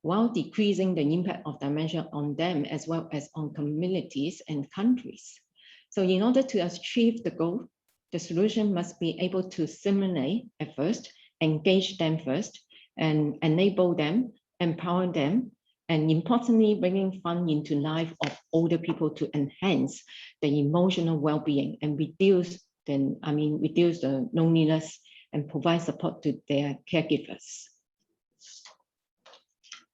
while decreasing the impact of dementia on them as well as on communities and countries. So in order to achieve the goal, the solution must be able to stimulate at first, engage them first, and enable them, empower them, and importantly, bringing fun into life of older people to enhance the emotional well-being and reduce the loneliness and provide support to their caregivers.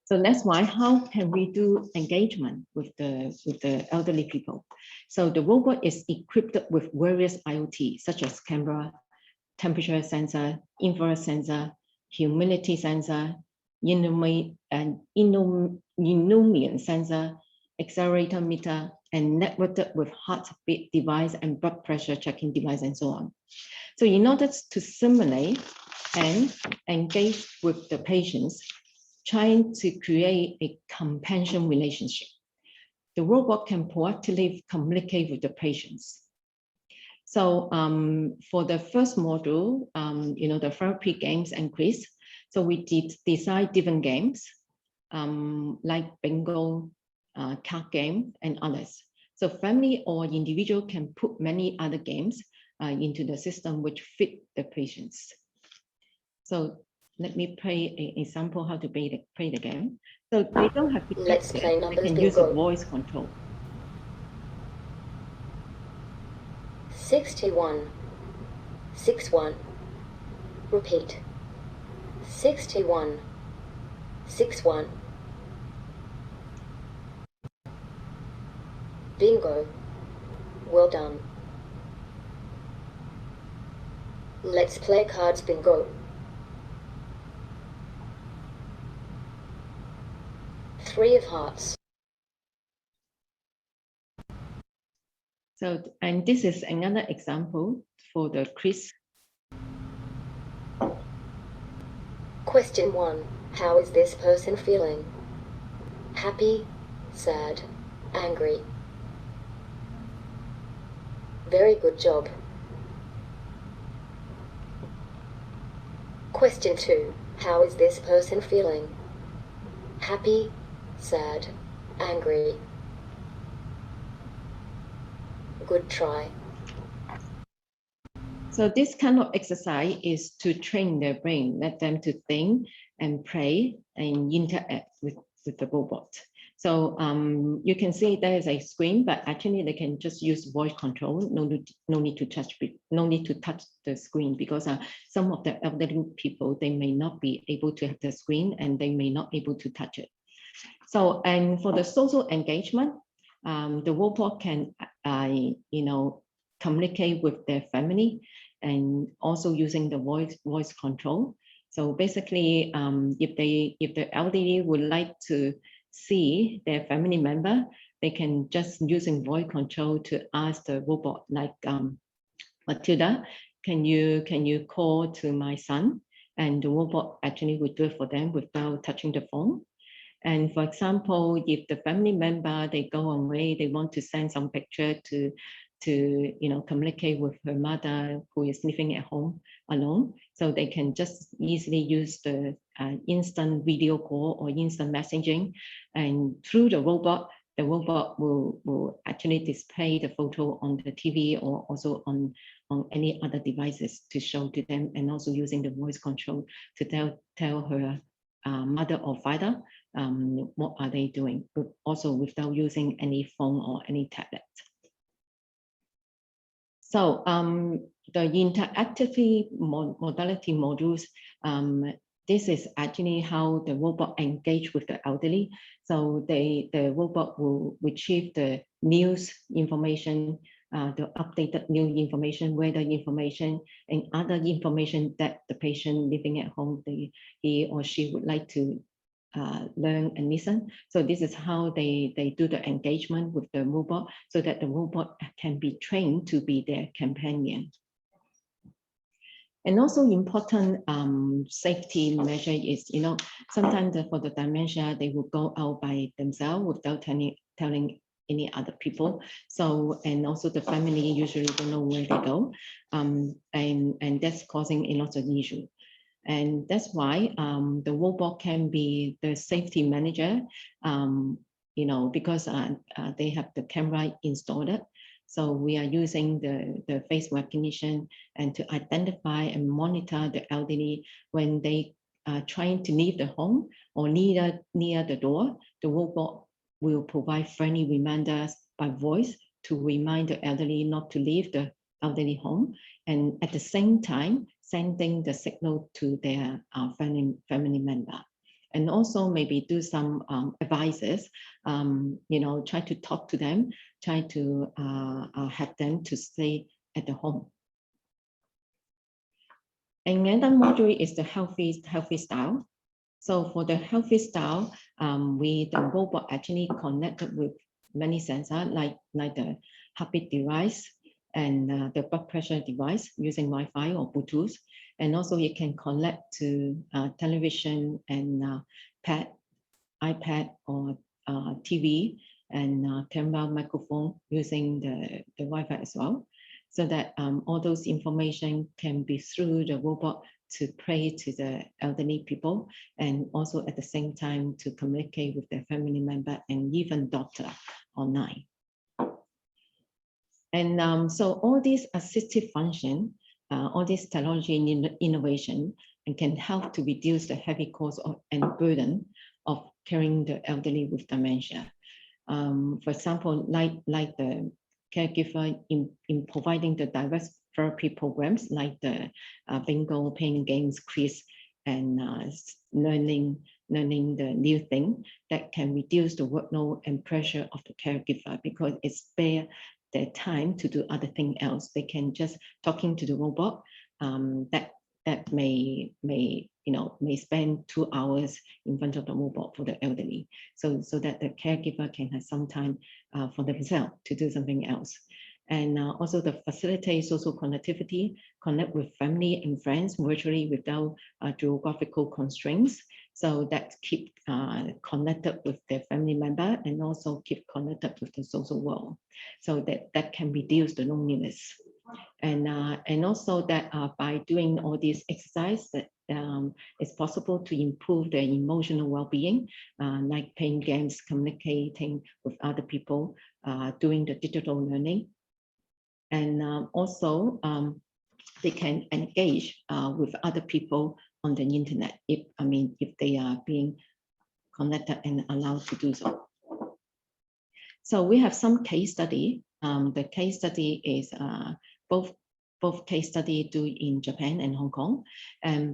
So that's why, how can we do engagement with the elderly people? So the robot is equipped with various IoT, such as camera, temperature sensor, infrared sensor, humidity sensor, illumination sensor, accelerator meter, and networked with heartbeat device and blood pressure checking device, and so on. So in order to simulate and engage with the patients, trying to create a compassion relationship, the robot can proactively communicate with the patients. So for the first module, the therapy games and quiz, so we did design different games like bingo, card game, and others. So family or individual can put many other games into the system which fit the patients. So let me play an example how to play the game. So they don't have to Let's play numbers. They can use a voice control. 61, 61. Repeat. 61, 61. Bingo. Well done. Let's play cards bingo. 3 of hearts. So, and this is another example for the quiz. Question 1. How is this person feeling? Happy, sad, angry. Very good job. Question 2. How is this person feeling? Happy, sad, angry. Good try. So this kind of exercise is to train their brain, let them to think and play and interact with the robot. So you can see there is a screen, but actually they can just use voice control. No need to touch the screen, because some of the elderly people, they may not be able to have the screen and they may not be able to touch it. So, and for the social engagement, the robot can communicate with their family and also using the voice control. So basically, if the elderly would like to see their family member, they can just using voice control to ask the robot, like Matilda, can you call to my son and the robot actually will do it for them without touching the phone. And for example, if the family member, they go away, they want to send some picture to communicate with her mother who is living at home alone. So they can just easily use the instant video call or instant messaging. And through the robot will actually display the photo on the TV or also on any other devices to show to them, and also using the voice control to tell her mother or father what are they doing, but also without using any phone or any tablet. So the interactive modality modules, this is actually how the robot engage with the elderly. So the robot will retrieve the news information, the updated new information, weather information, and other information that the patient living at home, he or she would like to learn and listen. So this is how they do the engagement with the robot, so that the robot can be trained to be their companion. And also important safety measure is, sometimes for the dementia, they will go out by themselves without telling any other people. So, and also the family usually don't know where they go. And that's causing a lot of issue. And that's why the robot can be the safety manager, because they have the camera installed. So we are using the face recognition and to identify and monitor the elderly when they are trying to leave the home or near the door. The robot will provide friendly reminders by voice to remind the elderly not to leave the elderly home, and at the same time sending the signal to their family member. And also maybe do some advices, try to talk to them, try to have them to stay at the home. And another module is the healthy style. So for the healthy style, the robot actually connected with many sensors like the heartbeat device and the blood pressure device using Wi-Fi or Bluetooth. And also it can connect to television and iPad or TV and camera, microphone using the Wi-Fi as well. So that all those information can be through the robot to pray to the elderly people, and also at the same time to communicate with their family member and even doctor online. And so all these assistive function, all this technology innovation, and can help to reduce the heavy cost and burden of caring the elderly with dementia. For example, like the caregiver in providing the diverse therapy programs like the bingo, playing games, quiz, and learning the new thing that can reduce the workload and pressure of the caregiver, because it spares their time to do other thing else. They can just talking to the robot that may spend 2 hours in front of the robot for the elderly, so that the caregiver can have some time for themselves to do something else. And also the facilitate social connectivity, connect with family and friends virtually without geographical constraints, so that keep connected with their family member and also keep connected with the social world, so that can reduce the loneliness. And also that by doing all these exercise, that it's possible to improve their emotional well-being, like playing games, communicating with other people, doing the digital learning. And also they can engage with other people on the internet if they are being connected and allowed to do so. So we have some case study. The case study is both case study do in Japan and Hong Kong,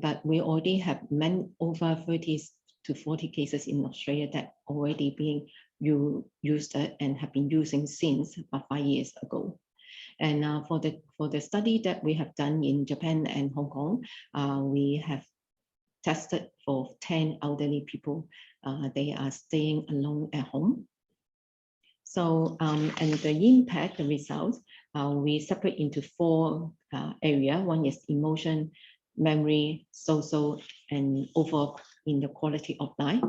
but we already have over 30 to 40 cases in Australia that already being used and have been using since about 5 years ago. And for the study that we have done in Japan and Hong Kong, we have tested for 10 elderly people. They are staying alone at home. So, and the impact, the results, we separate into 4 areas. One is emotion, memory, social, and overall in the quality of life.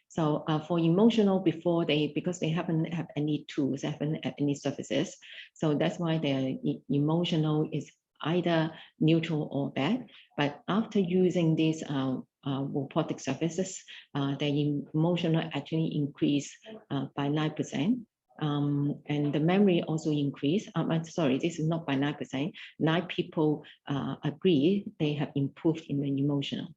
So for emotional, because they haven't had any tools, haven't had any services. So that's why their emotional is either neutral or bad. But after using these robotic services, their emotional actually increased by 9%. And the memory also increased. I'm sorry, this is not by 9%. 9 people agree they have improved in the emotional.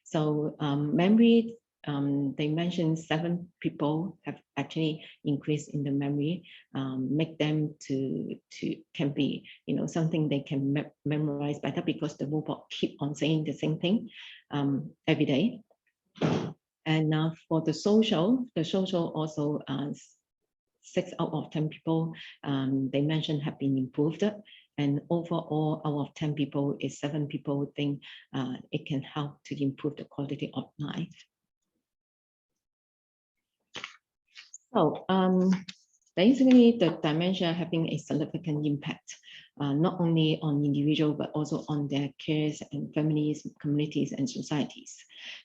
So memory, they mentioned 7 people have actually increased in the memory, make them can be, something they can memorize better because the robot keep on saying the same thing every day. And for the social also 6 out of 10 people they mentioned have been improved. And overall, out of 10 people, 7 people think it can help to improve the quality of life. So basically, the dementia having a significant impact, not only on individuals, but also on their cares and families, communities, and societies.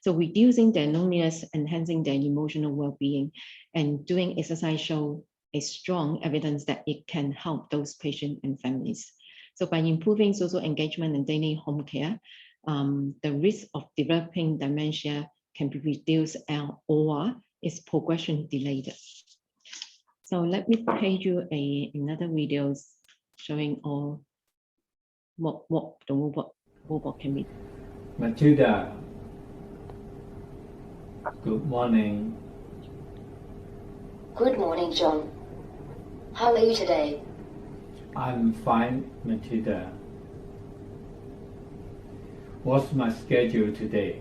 So reducing their loneliness, enhancing their emotional well-being, and doing exercise show a strong evidence that it can help those patients and families. So by improving social engagement and daily home care, the risk of developing dementia can be reduced or its progression delayed. So let me play you another video showing all what the robot can be. Matilda, good morning. Good morning, John. How are you today? I'm fine, Matilda. What's my schedule today?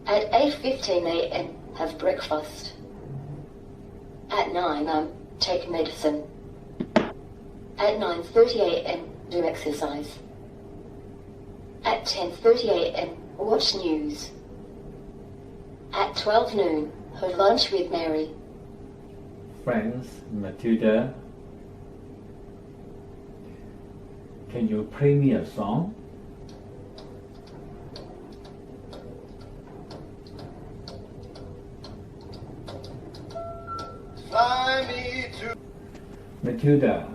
At 8:15 a.m. have breakfast. At 9 take medicine. At 9:30 a.m. do exercise. At 10:30 a.m. watch news. At 12 noon have lunch with Mary. Friends, Matilda, can you play me a song? Fly me to Matilda,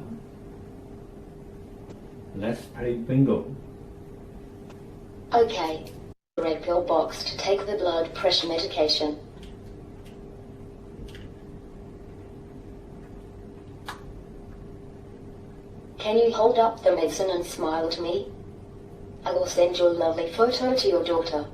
let's play bingo. Okay. Red pill box to take the blood pressure medication. Can you hold up the medicine and smile at me? I will send your lovely photo to your daughter.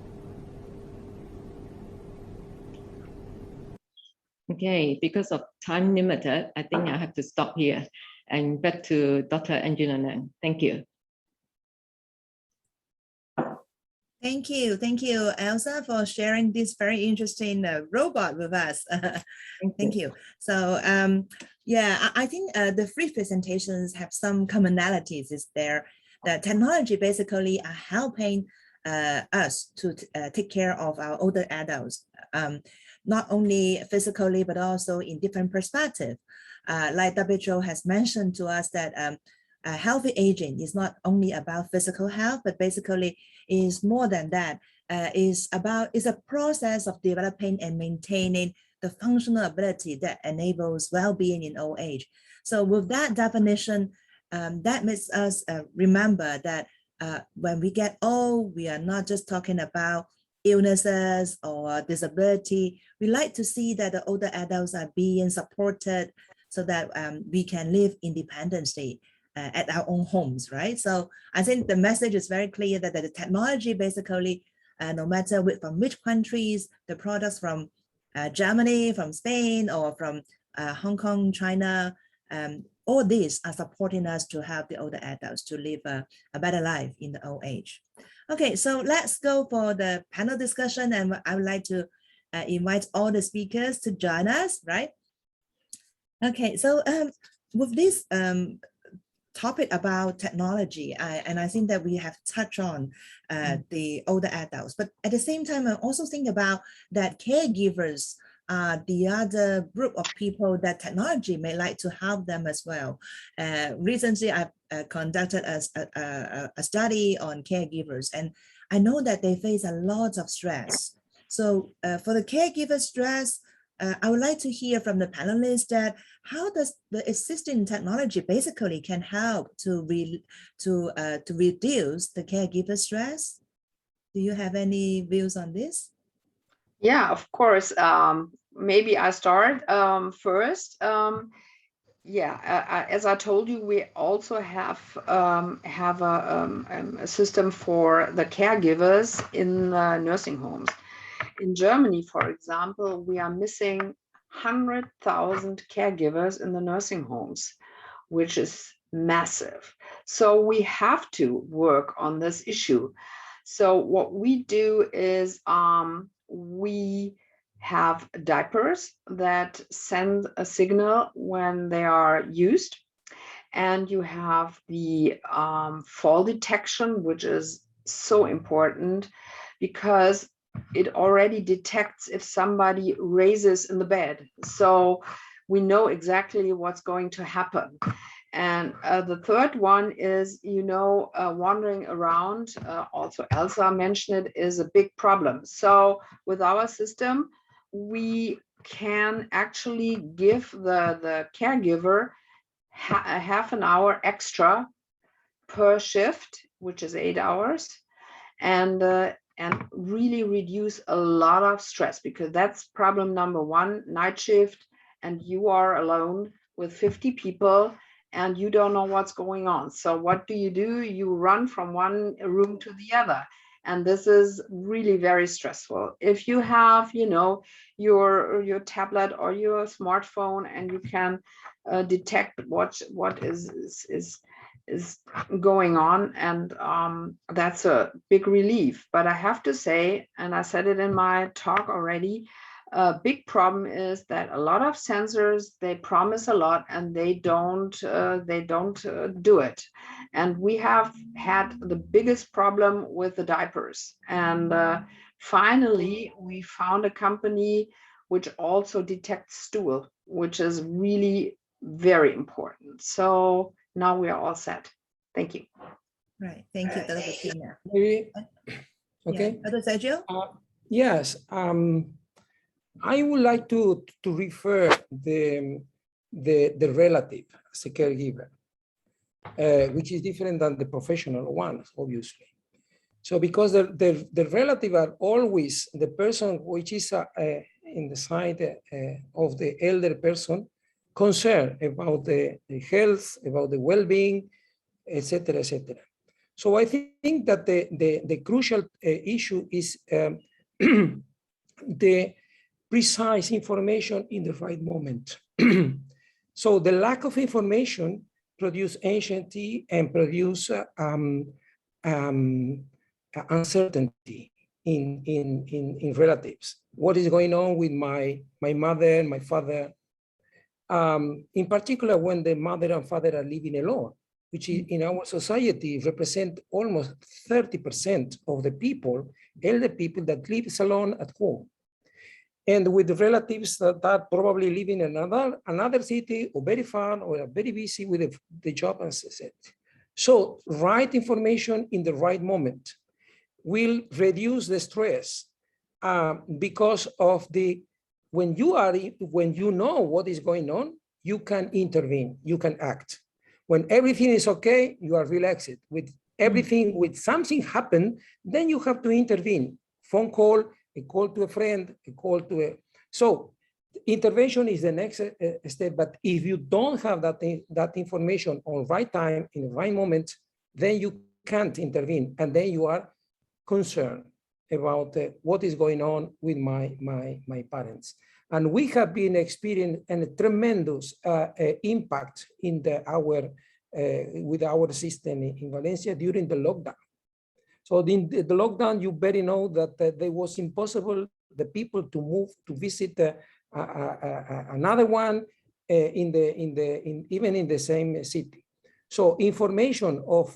Okay, because of time limited, I think I have to stop here and back to Dr. Angela. Thank you. Thank you, Elsa, for sharing this very interesting robot with us. Thank you. So yeah, I think the 3 presentations have some commonalities. Is there the technology basically are helping us to take care of our older adults, not only physically, but also in different perspectives. Like WHO has mentioned to us that healthy aging is not only about physical health, but basically is more than that. Is a process of developing and maintaining the functional ability that enables well-being in old age. So with that definition, that makes us remember that when we get old, we are not just talking about illnesses or disability. We like to see that the older adults are being supported so that we can live independently at our own homes, right? So I think the message is very clear that the technology basically, no matter from which countries, the products from Germany, from Spain, or from Hong Kong, China, all these are supporting us to help the older adults to live a better life in the old age. Okay, so let's go for the panel discussion, and I would like to invite all the speakers to join us, right? Okay, so with this topic about technology, and I think that we have touched on the older adults, but at the same time, I also think about that caregivers the other group of people that technology may like to help them as well. Recently, I've conducted a study on caregivers, and I know that they face a lot of stress. So for the caregiver stress, I would like to hear from the panelists that how does the existing technology basically can help to reduce the caregiver stress? Do you have any views on this? Yeah, of course. Maybe I start first. As I told you, we also have a system for the caregivers in nursing homes. In Germany, for example, we are missing 100,000 caregivers in the nursing homes, which is massive. So we have to work on this issue. So what we do is we have diapers that send a signal when they are used. And you have the fall detection, which is so important because it already detects if somebody raises in the bed. So we know exactly what's going to happen. And the third one is, wandering around, also Elsa mentioned it, is a big problem. So with our system, we can actually give the caregiver a half an hour extra per shift, which is 8 hours, and really reduce a lot of stress, because that's problem number one, night shift, and you are alone with 50 people and you don't know what's going on. So what do? You run from one room to the other. And this is really very stressful. If you have, your tablet or your smartphone and you can detect what is going on, and that's a big relief. But I have to say, and I said it in my talk already, a big problem is that a lot of sensors, they promise a lot and they don't do it. And we have had the biggest problem with the diapers. And finally, we found a company which also detects stool, which is really very important. So now we are all set. Thank you. Right. Thank you, Dr. Bettina. Maybe, okay. Yeah. Dr. Sergio? Yes. I would like to refer the relative as a caregiver, which is different than the professional one, obviously. So because the relative are always the person which is in the side of the elder person, concerned about the health, about the well-being, etc., etc. So I think that the crucial issue is the precise information in the right moment. So the lack of information produce anxiety and produce uncertainty in relatives. What is going on with my mother and my father? In particular, when the mother and father are living alone, which is, in our society represent almost 30% of the people, elder people that live alone at home. And with the relatives that are probably living in another city or very far or are very busy with the job, as I said. So right information in the right moment will reduce the stress because of when you know what is going on, you can intervene, you can act. When everything is okay, you are relaxed. With everything, with something happen, then you have to intervene. Phone call, a call to a friend, a call to a... So intervention is the next step, but if you don't have that information on right time, in the right moment, then you can't intervene. And then you are concerned about what is going on with my parents. And we have been experiencing a tremendous impact in with our system in Valencia during the lockdown. So in the lockdown, you better know that there was impossible the people to move to visit another one even in the same city. So information of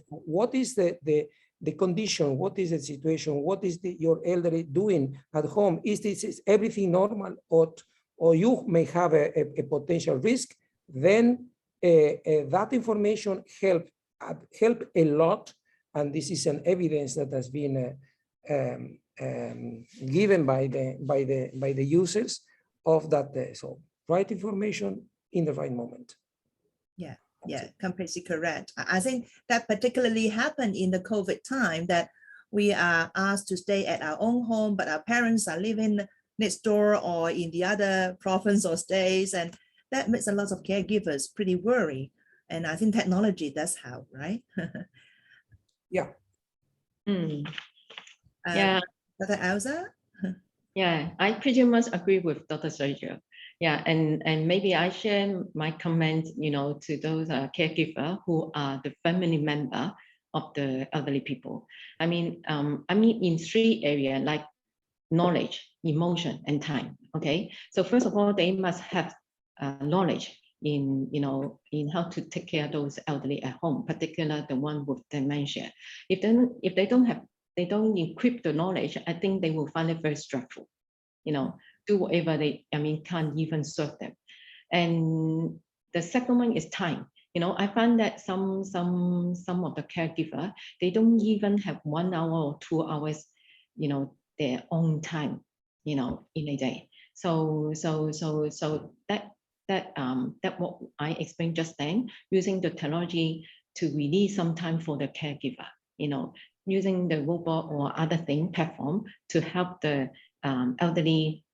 what is the the condition, what is the situation, what is your elderly doing at home? Is everything normal, or you may have a potential risk? Then that information help a lot, and this is an evidence that has been given by the users of that. So right information in the right moment. Yeah, completely correct. I think that particularly happened in the COVID time, that we are asked to stay at our own home, but our parents are living next door or in the other province or states, and that makes a lot of caregivers pretty worried. And I think technology does help, right? Yeah. Yeah. Dr. Elsa? Yeah, I pretty much agree with Dr. Sergio. Yeah, and maybe I share my comment, to those caregivers who are the family member of the elderly people. I mean in 3 areas, like knowledge, emotion, and time. Okay, so first of all, they must have knowledge in how to take care of those elderly at home, particularly the one with dementia. If they don't equip the knowledge, I think they will find it very stressful. Do whatever can't even serve them. And the second one is time. I find that some of the caregiver, they don't even have 1 hour or 2 hours, their own time, in a day. So that what I explained just then, using the technology to release some time for the caregiver, using the robot or other platform to help the elderly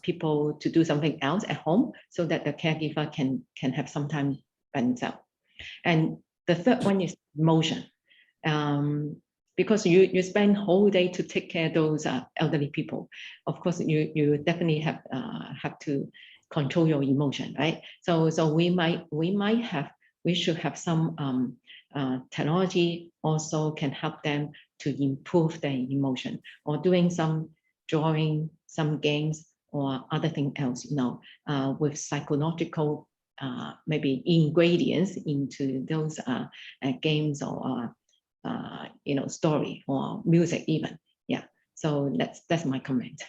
people to do something else at home, so that the caregiver can have some time by themselves. And the third one is emotion, because you spend whole day to take care of those elderly people. Of course, you definitely have to control your emotion, right? So we should have some technology also can help them to improve their emotion, or doing some drawing, some games, or other thing else, with psychological maybe ingredients into those games, or story or music even. Yeah, so that's my comment.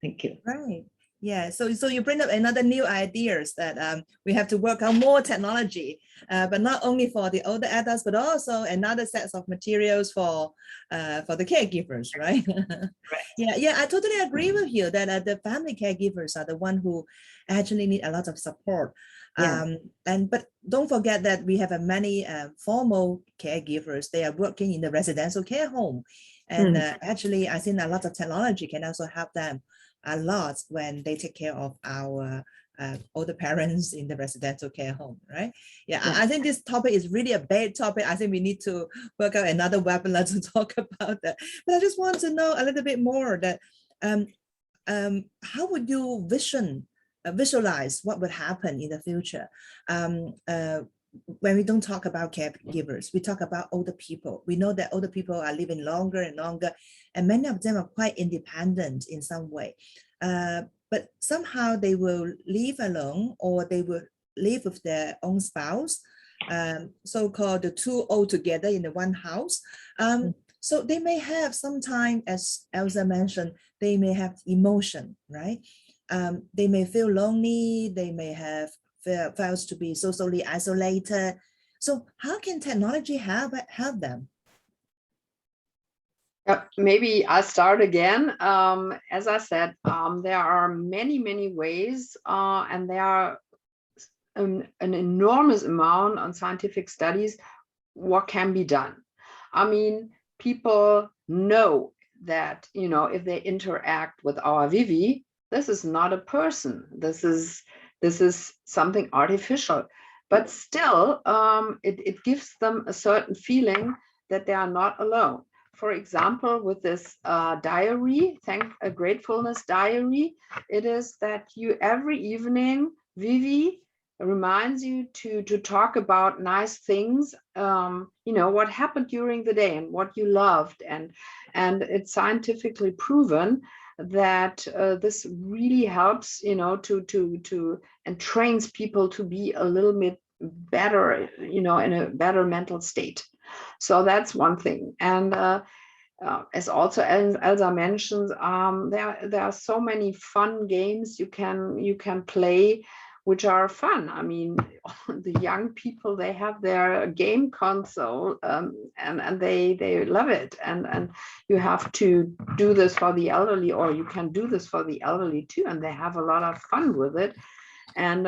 Thank you. Right. Yeah, so you bring up another new ideas that we have to work on more technology, but not only for the older adults, but also another set of materials for the caregivers, right? Right. Yeah, I totally agree with you that the family caregivers are the one who actually need a lot of support. Yeah. But don't forget that we have many formal caregivers. They are working in the residential care home, and actually, I think a lot of technology can also help them a lot when they take care of our older parents in the residential care home, right? Yeah, I think this topic is really a big topic. I think we need to work out another webinar to talk about that. But I just want to know a little bit more that how would you visualize what would happen in the future? When we don't talk about caregivers, we talk about older people. We know that older people are living longer and longer, and many of them are quite independent in some way. But somehow they will live alone, or they will live with their own spouse, so-called the 2 old together in the one house. So they may have sometime, as Elsa mentioned, they may have emotion, right? They may feel lonely, they may have felt to be socially isolated. So how can technology help them? Maybe I'll start again. As I said, there are many ways, and there are an enormous amount on scientific studies what can be done. I mean, people know that, if they interact with our Vivi, this is not a person. This is something artificial, but still it gives them a certain feeling that they are not alone. For example, with this diary, a gratefulness diary, it is that you every evening, Vivi reminds you to talk about nice things, what happened during the day and what you loved, and it's scientifically proven that this really helps, to and trains people to be a little bit better, in a better mental state. So that's one thing. And as also Elsa mentioned, there are so many fun games you can play, which are fun. I mean, the young people, they have their game console, and they love it. And you have to do this for the elderly, or you can do this for the elderly too, and they have a lot of fun with it. And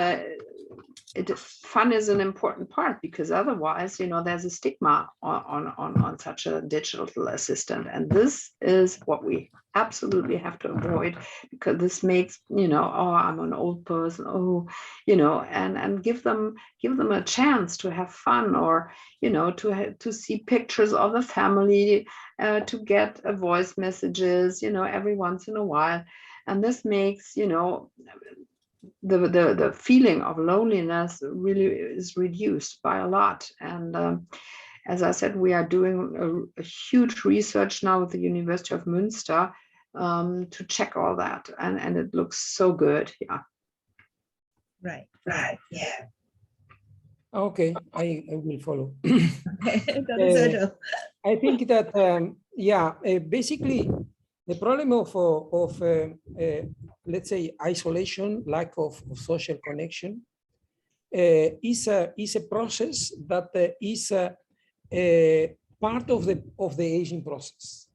fun is an important part, because otherwise, there's a stigma on such a digital assistant, and this is what we absolutely have to avoid, because this makes oh, I'm an old person, oh, and give them a chance to have fun, or to see pictures of the family, to get voice messages every once in a while, and this makes the feeling of loneliness really is reduced by a lot. And as I said, we are doing a huge research now with the University of Münster to check all that, and it looks so good. Yeah. Right. Yeah. Okay, I will follow. Okay. I think that basically the problem of let's say isolation, lack of social connection, is a process that is part of the aging process.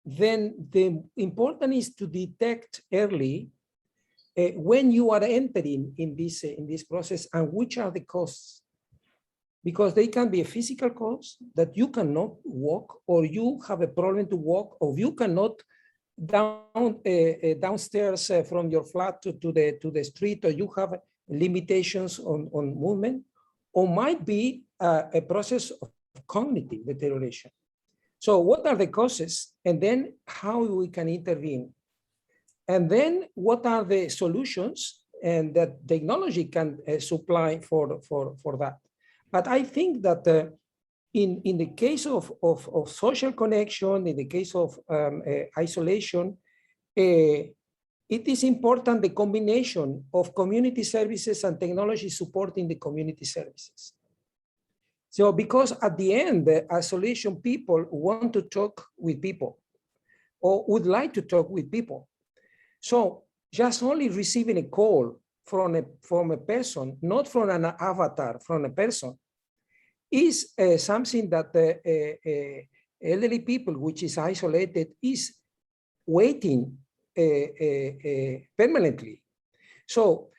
Then the important is to detect early when you are entering in this process, and which are the costs, because they can be a physical cost that you cannot walk, or you have a problem to walk, or you cannot downstairs from your flat to the street, or you have limitations on movement, or might be a process of cognitive deterioration. So what are the causes, and then how we can intervene? And then what are the solutions and that technology can supply for that? But I think that in the case of social connection, in the case of isolation, it is important the combination of community services and technology supporting the community services. So because at the end, the isolation people want to talk with people, or would like to talk with people. So just only receiving a call from a person, not from an avatar, from a person, is something that the elderly people, which is isolated, is waiting permanently. So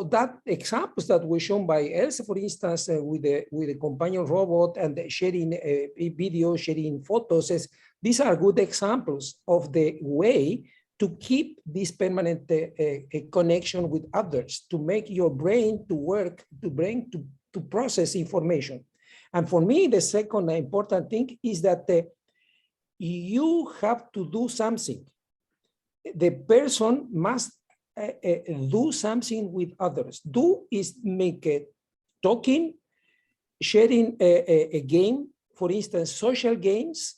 that examples that were shown by Elsa, for instance, with the companion robot and the sharing video, sharing photos, these are good examples of the way to keep this permanent connection with others, to make your brain to work, to process information. And for me, the second important thing is that you have to do something. The person must do something with others. Do is make talking, sharing a game, for instance, social games,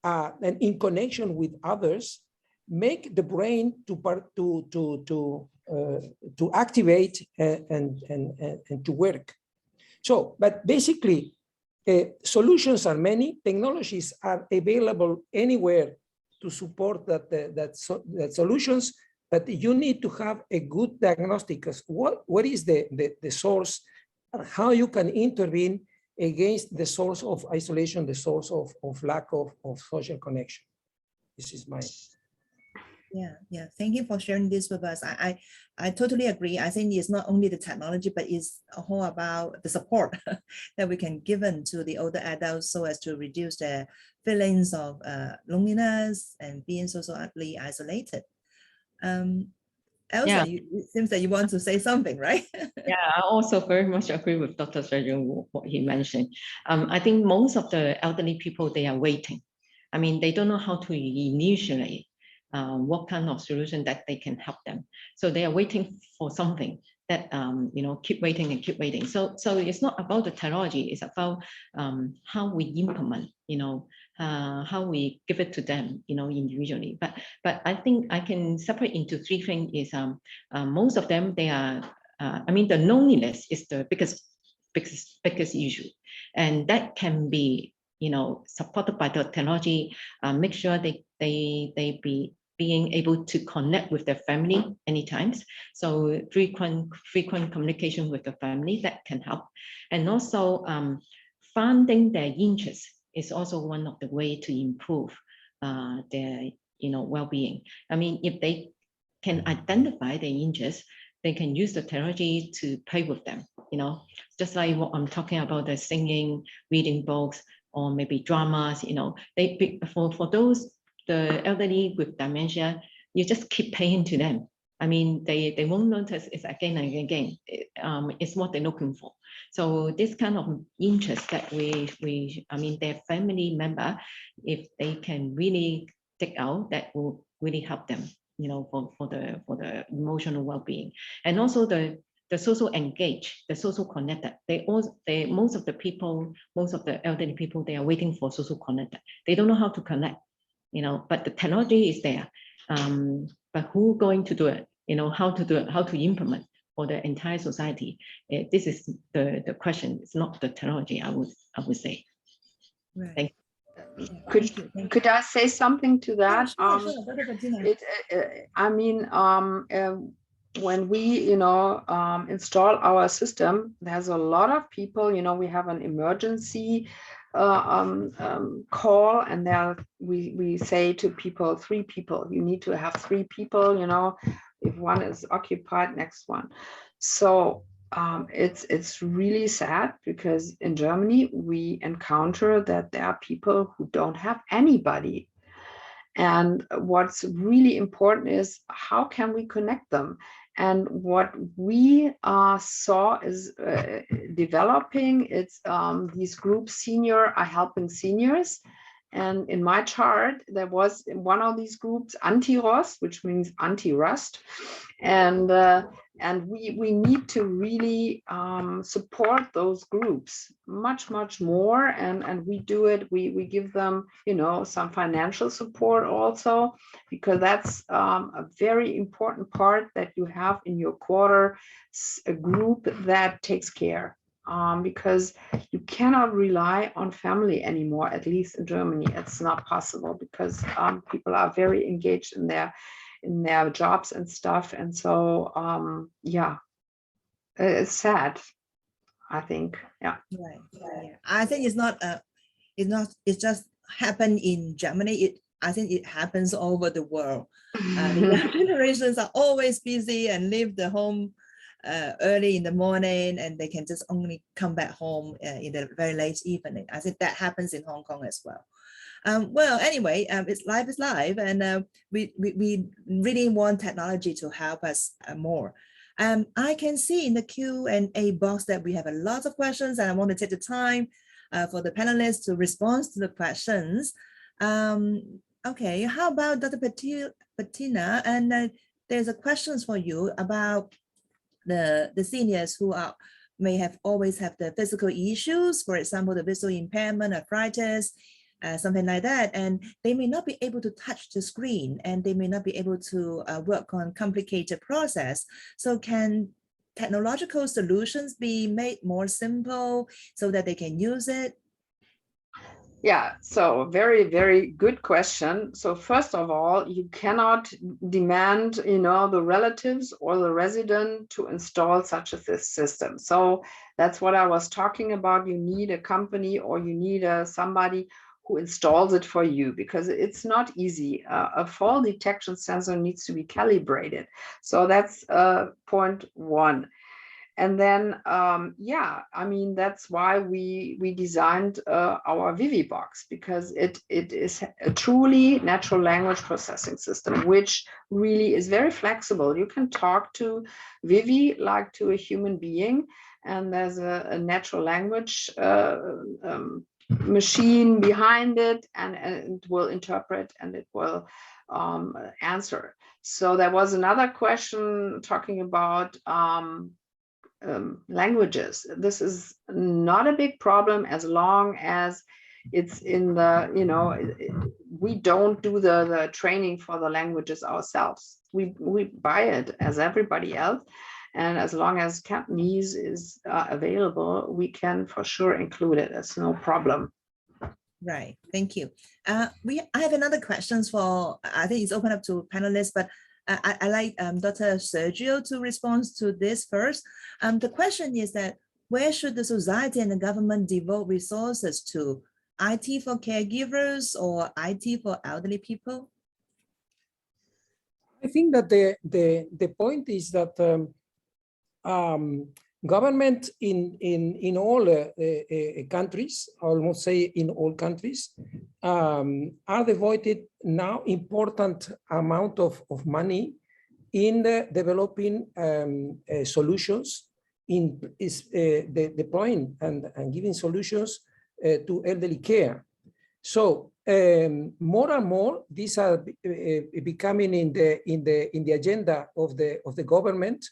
and in connection with others, make the brain to activate and to work. So, but basically, solutions are many. Technologies are available anywhere to support that solutions, but you need to have a good diagnostic. What is the source, how you can intervene against the source of isolation, the source of lack of social connection. This is my. Yeah. Thank you for sharing this with us. I totally agree. I think it's not only the technology, but it's all about the support that we can give to the older adults so as to reduce their feelings of loneliness and being socially isolated. Elsa, it seems that you want to say something, right? Yeah, I also very much agree with Dr. Sergio, what he mentioned. I think most of the elderly people, they are waiting. I mean, they don't know how to initiate what kind of solution that they can help them. So they are waiting for something that, keep waiting and keep waiting. So it's not about the technology, it's about how we implement, how we give it to them, individually. But I think I can separate into three things. Is most of them, they are, the loneliness is the biggest biggest issue. And that can be, supported by the technology, make sure they being able to connect with their family anytime. So frequent communication with the family, that can help. And also finding their interests is also one of the way to improve their well-being. I mean, if they can identify their interests, they can use the technology to play with them, just like what I'm talking about, the singing, reading books, or maybe dramas, for those, the elderly with dementia, you just keep paying to them. I mean, they won't notice it again and again. It's what they're looking for. So this kind of interest that their family member, if they can really take out, that will really help them, for the emotional well-being. And also the social engaged, the social connected. Most of the elderly people, they are waiting for social connected. They don't know how to connect, but the technology is there. But who going to do it? How to do it, how to implement for the entire society? This is the question. It's not the technology, I would say. Right. Thank you. Could I say something to that? When we install our system, there's a lot of people, we have an emergency call, and there we say to people, 3 people, you need to have 3 people, if one is occupied, next one. So it's really sad, because in Germany we encounter that there are people who don't have anybody. And what's really important is, how can we connect them? And what we saw is developing, it's these groups, senior are helping seniors. And in my chart, there was one of these groups, anti-rust, which means anti-rust. And we need to really support those groups much more, and we do it. We give them some financial support also, because that's a very important part, that you have in your quarter a group that takes care, because you cannot rely on family anymore. At least in Germany, it's not possible, because people are very engaged in their jobs and stuff. And so it's sad, I think. Yeah. Right. Yeah. I think it's just happened in Germany. I think it happens all over the world. The generations are always busy and leave the home early in the morning, and they can just only come back home in the very late evening. I think that happens in Hong Kong as well. Well, anyway, it's life is life, and we really want technology to help us more. I can see in the Q&A box that we have a lot of questions, and I want to take the time for the panelists to respond to the questions. Okay, how about Dr. Bettina? And there's a question for you about the seniors who may have always have the physical issues, for example, the visual impairment, arthritis, something like that, and they may not be able to touch the screen, and they may not be able to work on complicated process. So can technological solutions be made more simple so that they can use it? Yeah, so very, very good question. So first of all, you cannot demand, the relatives or the resident to install such a system. So that's what I was talking about. You need a company, or you need somebody who installs it for you, because it's not easy. A fall detection sensor needs to be calibrated. So that's point 1. And then, that's why we designed our Vivi-Box, because it is a truly natural language processing system, which really is very flexible. You can talk to Vivi like to a human being, and there's a natural language machine behind it, and it will interpret, and it will answer. So there was another question talking about languages. This is not a big problem as long as it's in the, we don't do the training for the languages ourselves. We buy it as everybody else. And as long as Cantonese is available, we can for sure include it. It's no problem. Right, thank you. I have another questions for, I think it's open up to panelists, but I like Dr. Sergio to respond to this first. The question is that where should the society and the government devote resources to? IT for caregivers or IT for elderly people? I think that the point is that government in all countries, I almost say in all countries, are devoted now important amount of money in developing solutions, in deploying and giving solutions to elderly care. So more and more, these are becoming in the agenda of the government,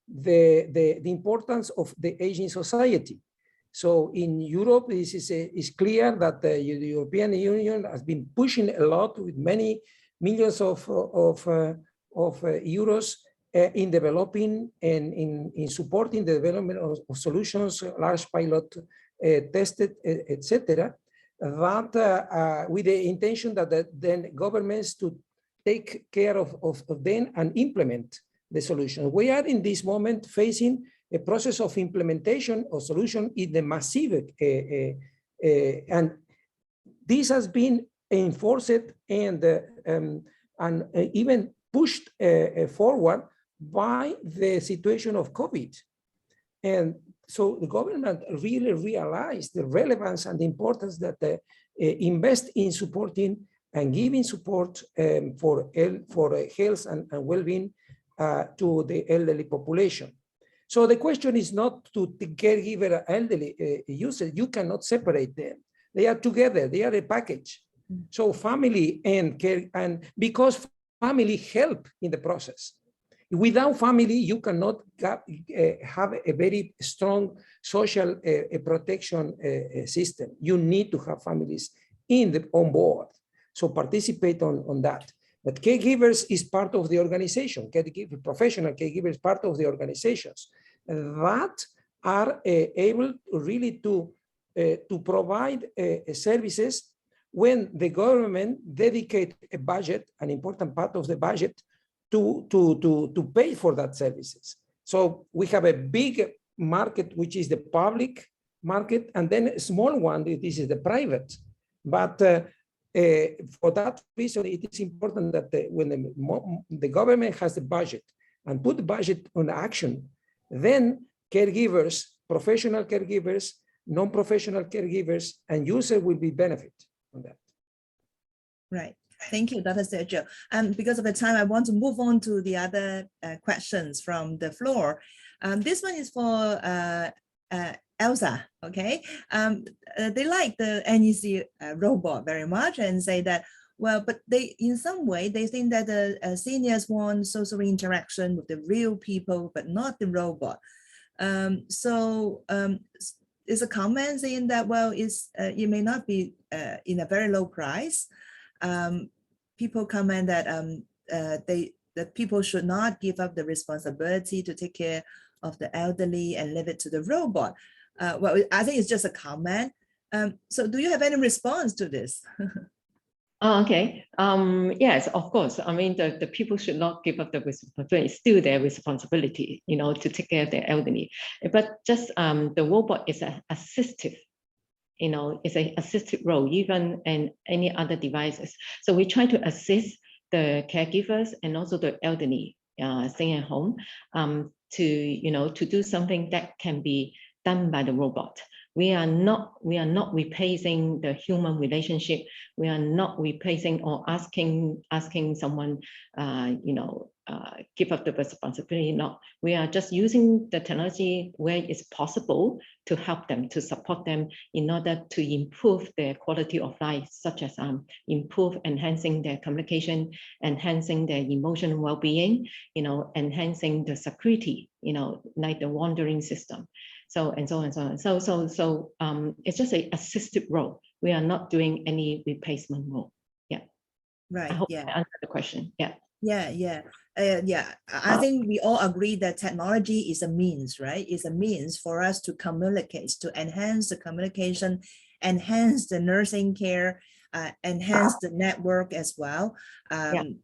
the importance of the aging society. So in Europe, this is clear that the European Union has been pushing a lot with many millions of euros in developing and in supporting the development of solutions, large pilot tested, etc. That with the intention that then governments to take care of them and implement the solution. We are in this moment facing a process of implementation of solution in the massive, and this has been enforced and even pushed forward by the situation of COVID. And so the government really realized the relevance and the importance that invest in supporting and giving support for health and well-being to the elderly population. So the question is not to the caregiver elderly users. You cannot separate them. They are together. They are a package. So family and care, and because family help in the process. Without family, you cannot have a very strong social protection system. You need to have families on board. So participate on that. But caregivers is part of the organization. Professional caregivers part of the organizations that are able really to provide services when the government dedicate a budget, an important part of the budget, to pay for that services. So we have a big market, which is the public market, and then a small one, this is the private. But for that reason, it is important that when the government has the budget and put the budget on action, then caregivers, professional caregivers, non-professional caregivers, and users will be benefit from that. Right. Thank you, Dr. Sergio. Because of the time, I want to move on to the other questions from the floor. This one is for Elsa, okay? They like the NEC robot very much and say that, well, but they, in some way, they think that the seniors want social interaction with the real people, but not the robot. So it's a comment saying that, well, it may not be in a very low price. People comment that that people should not give up the responsibility to take care of the elderly and leave it to the robot. Well, I think it's just a comment. So do you have any response to this? Okay. Yes, of course. I mean, the people should not give up the responsibility. It's still their responsibility, you know, to take care of their elderly. But just the robot is an assistive, you know, it's an assistive role, even in any other devices. So we try to assist the caregivers and also the elderly staying at home to, you know, to do something that can be done by the robot. We are not replacing the human relationship. We are not replacing or asking someone, you know, give up the responsibility. No, we are just using the technology where it's possible to help them, to support them in order to improve their quality of life, such as enhancing their communication, enhancing their emotional well-being, you know, enhancing the security, you know, like the wandering system. So and so and so on. So it's just an assistive role. We are not doing any replacement role. Yeah. Right. I hope yeah. I answered the question. Yeah. Yeah. Yeah, I think we all agree that technology is a means, right? It's a means for us to communicate, to enhance the communication, enhance the nursing care, enhance the network as well, and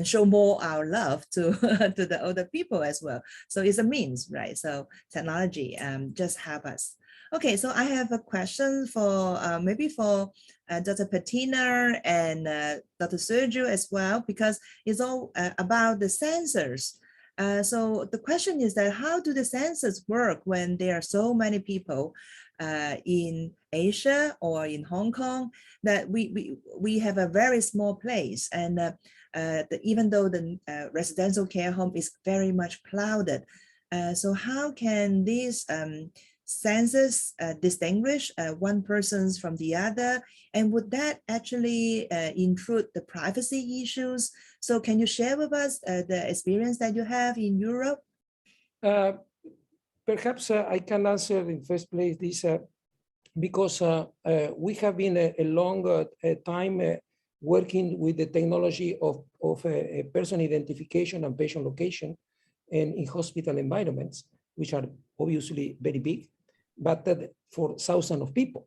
show more our love to to the older people as well. So it's a means, right? So technology just help us. Okay, so I have a question for maybe for Dr. Patina and Dr. Sergio as well, because it's all about the sensors. So the question is that how do the sensors work when there are so many people in Asia or in Hong Kong that we have a very small place, and even though the residential care home is very much crowded. So how can these sensors distinguish one person's from the other, and would that actually intrude the privacy issues? So can you share with us the experience that you have in Europe? Perhaps I can answer in first place this because we have been a long time working with the technology of person identification and patient location and in hospital environments, which are obviously very big, but for thousands of people.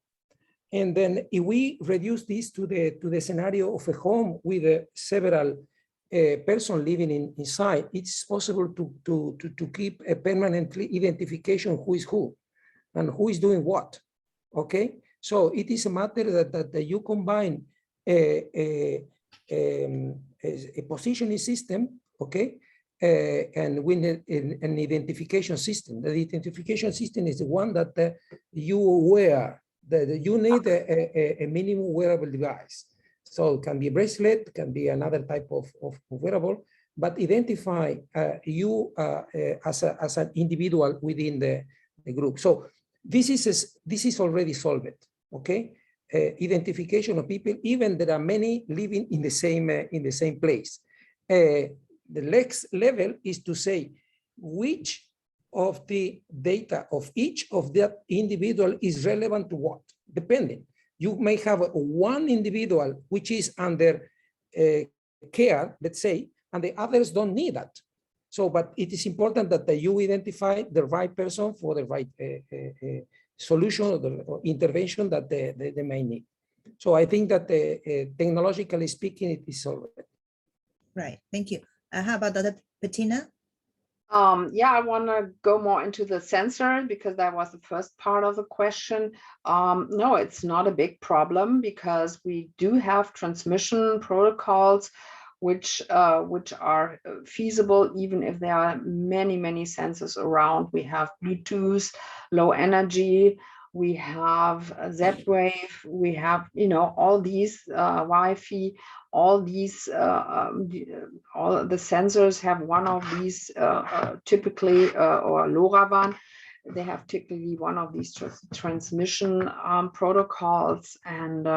And then if we reduce this to the scenario of a home with several person living inside, it's possible to keep a permanent identification who is who and who is doing what. Okay, so it is a matter that you combine a positioning system, okay, and with an identification system. The identification system is the one that you wear. That you need a minimum wearable device. So it can be a bracelet, can be another type of wearable, but identify you as an individual within the group. So this is already solved, okay? Identification of people, even there are many living in the same place. The next level is to say which of the data of each of that individual is relevant to what, depending. You may have one individual which is under care, let's say, and the others don't need that. So, but it is important that you identify the right person for the right solution or intervention that they may need. So I think that technologically speaking, it is solved. Right, thank you. How about Dr. Patina? Yeah, I want to go more into the sensor because that was the first part of the question. No, it's not a big problem because we do have transmission protocols which are feasible even if there are many sensors around. We have Bluetooth, low energy, we have Z-Wave, we have, you know, all these Wi-Fi, all these all the sensors have one of these typically or LoRaWAN. They have typically one of these transmission protocols, and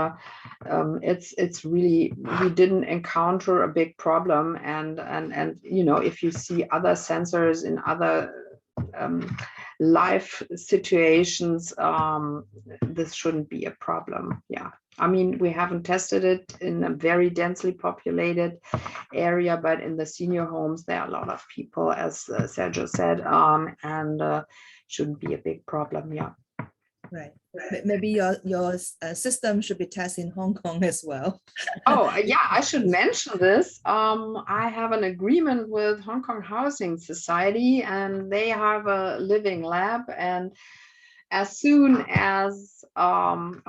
it's really, we didn't encounter a big problem. And you know, if you see other sensors in other life situations, this shouldn't be a problem. Yeah, I mean, we haven't tested it in a very densely populated area, but in the senior homes there are a lot of people, as Sergio said, and shouldn't be a big problem. Yeah. Right. Maybe your system should be tested in Hong Kong as well. Oh, yeah, I should mention this. I have an agreement with Hong Kong Housing Society, and they have a living lab. And as soon as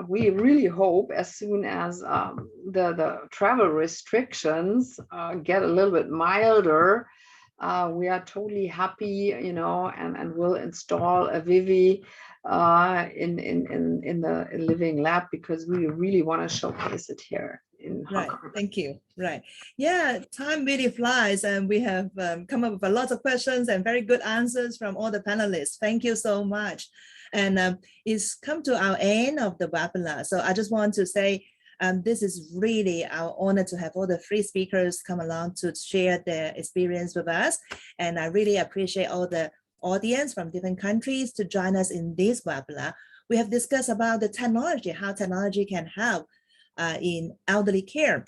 we really hope, as soon as the travel restrictions get a little bit milder, we are totally happy, you know, and will install a Vivi in the living lab because we really want to showcase it here in Hong Kong. Thank you. Right. Yeah, time really flies, and we have come up with a lot of questions and very good answers from all the panelists. Thank you so much. And it's come to our end of the webinar. So I just want to say this is really our honor to have all the three speakers come along to share their experience with us. And I really appreciate all the audience from different countries to join us in this webinar. We have discussed about the technology, how technology can help in elderly care.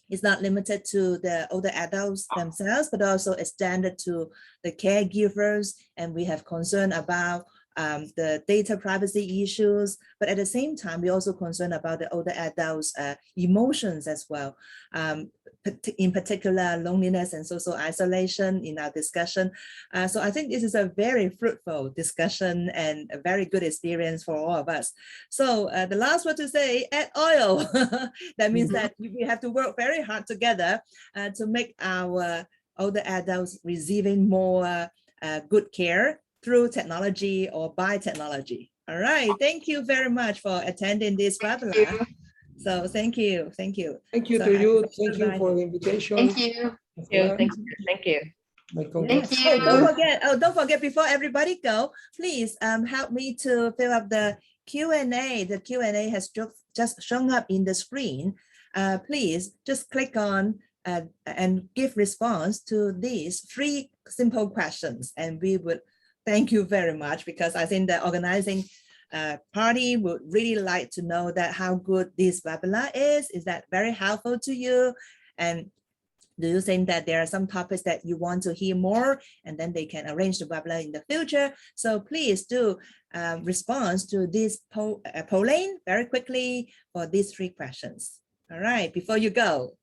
It's not limited to the older adults themselves, but also extended to the caregivers. And we have concern about the data privacy issues, but at the same time, we also concerned about the older adults' emotions as well. In particular, loneliness and social isolation in our discussion. So I think this is a very fruitful discussion and a very good experience for all of us. So the last word to say, add oil. That means that we have to work very hard together to make our older adults receiving more good care through technology or by technology. All right, thank you very much for attending this webinar. So thank you. Thank you So to you. Thank you for the invitation. Thank you. Thank you. Thank you. Oh, don't forget before everybody go, please help me to fill up the Q&A. The Q&A has just shown up in the screen. Please just click on and give response to these 3 simple questions, and we would thank you very much, because I think the organizing party would really like to know that how good this webinar is. Is that very helpful to you? And do you think that there are some topics that you want to hear more, and then they can arrange the webinar in the future? So please do respond to this polling very quickly for these 3 questions. All right, before you go.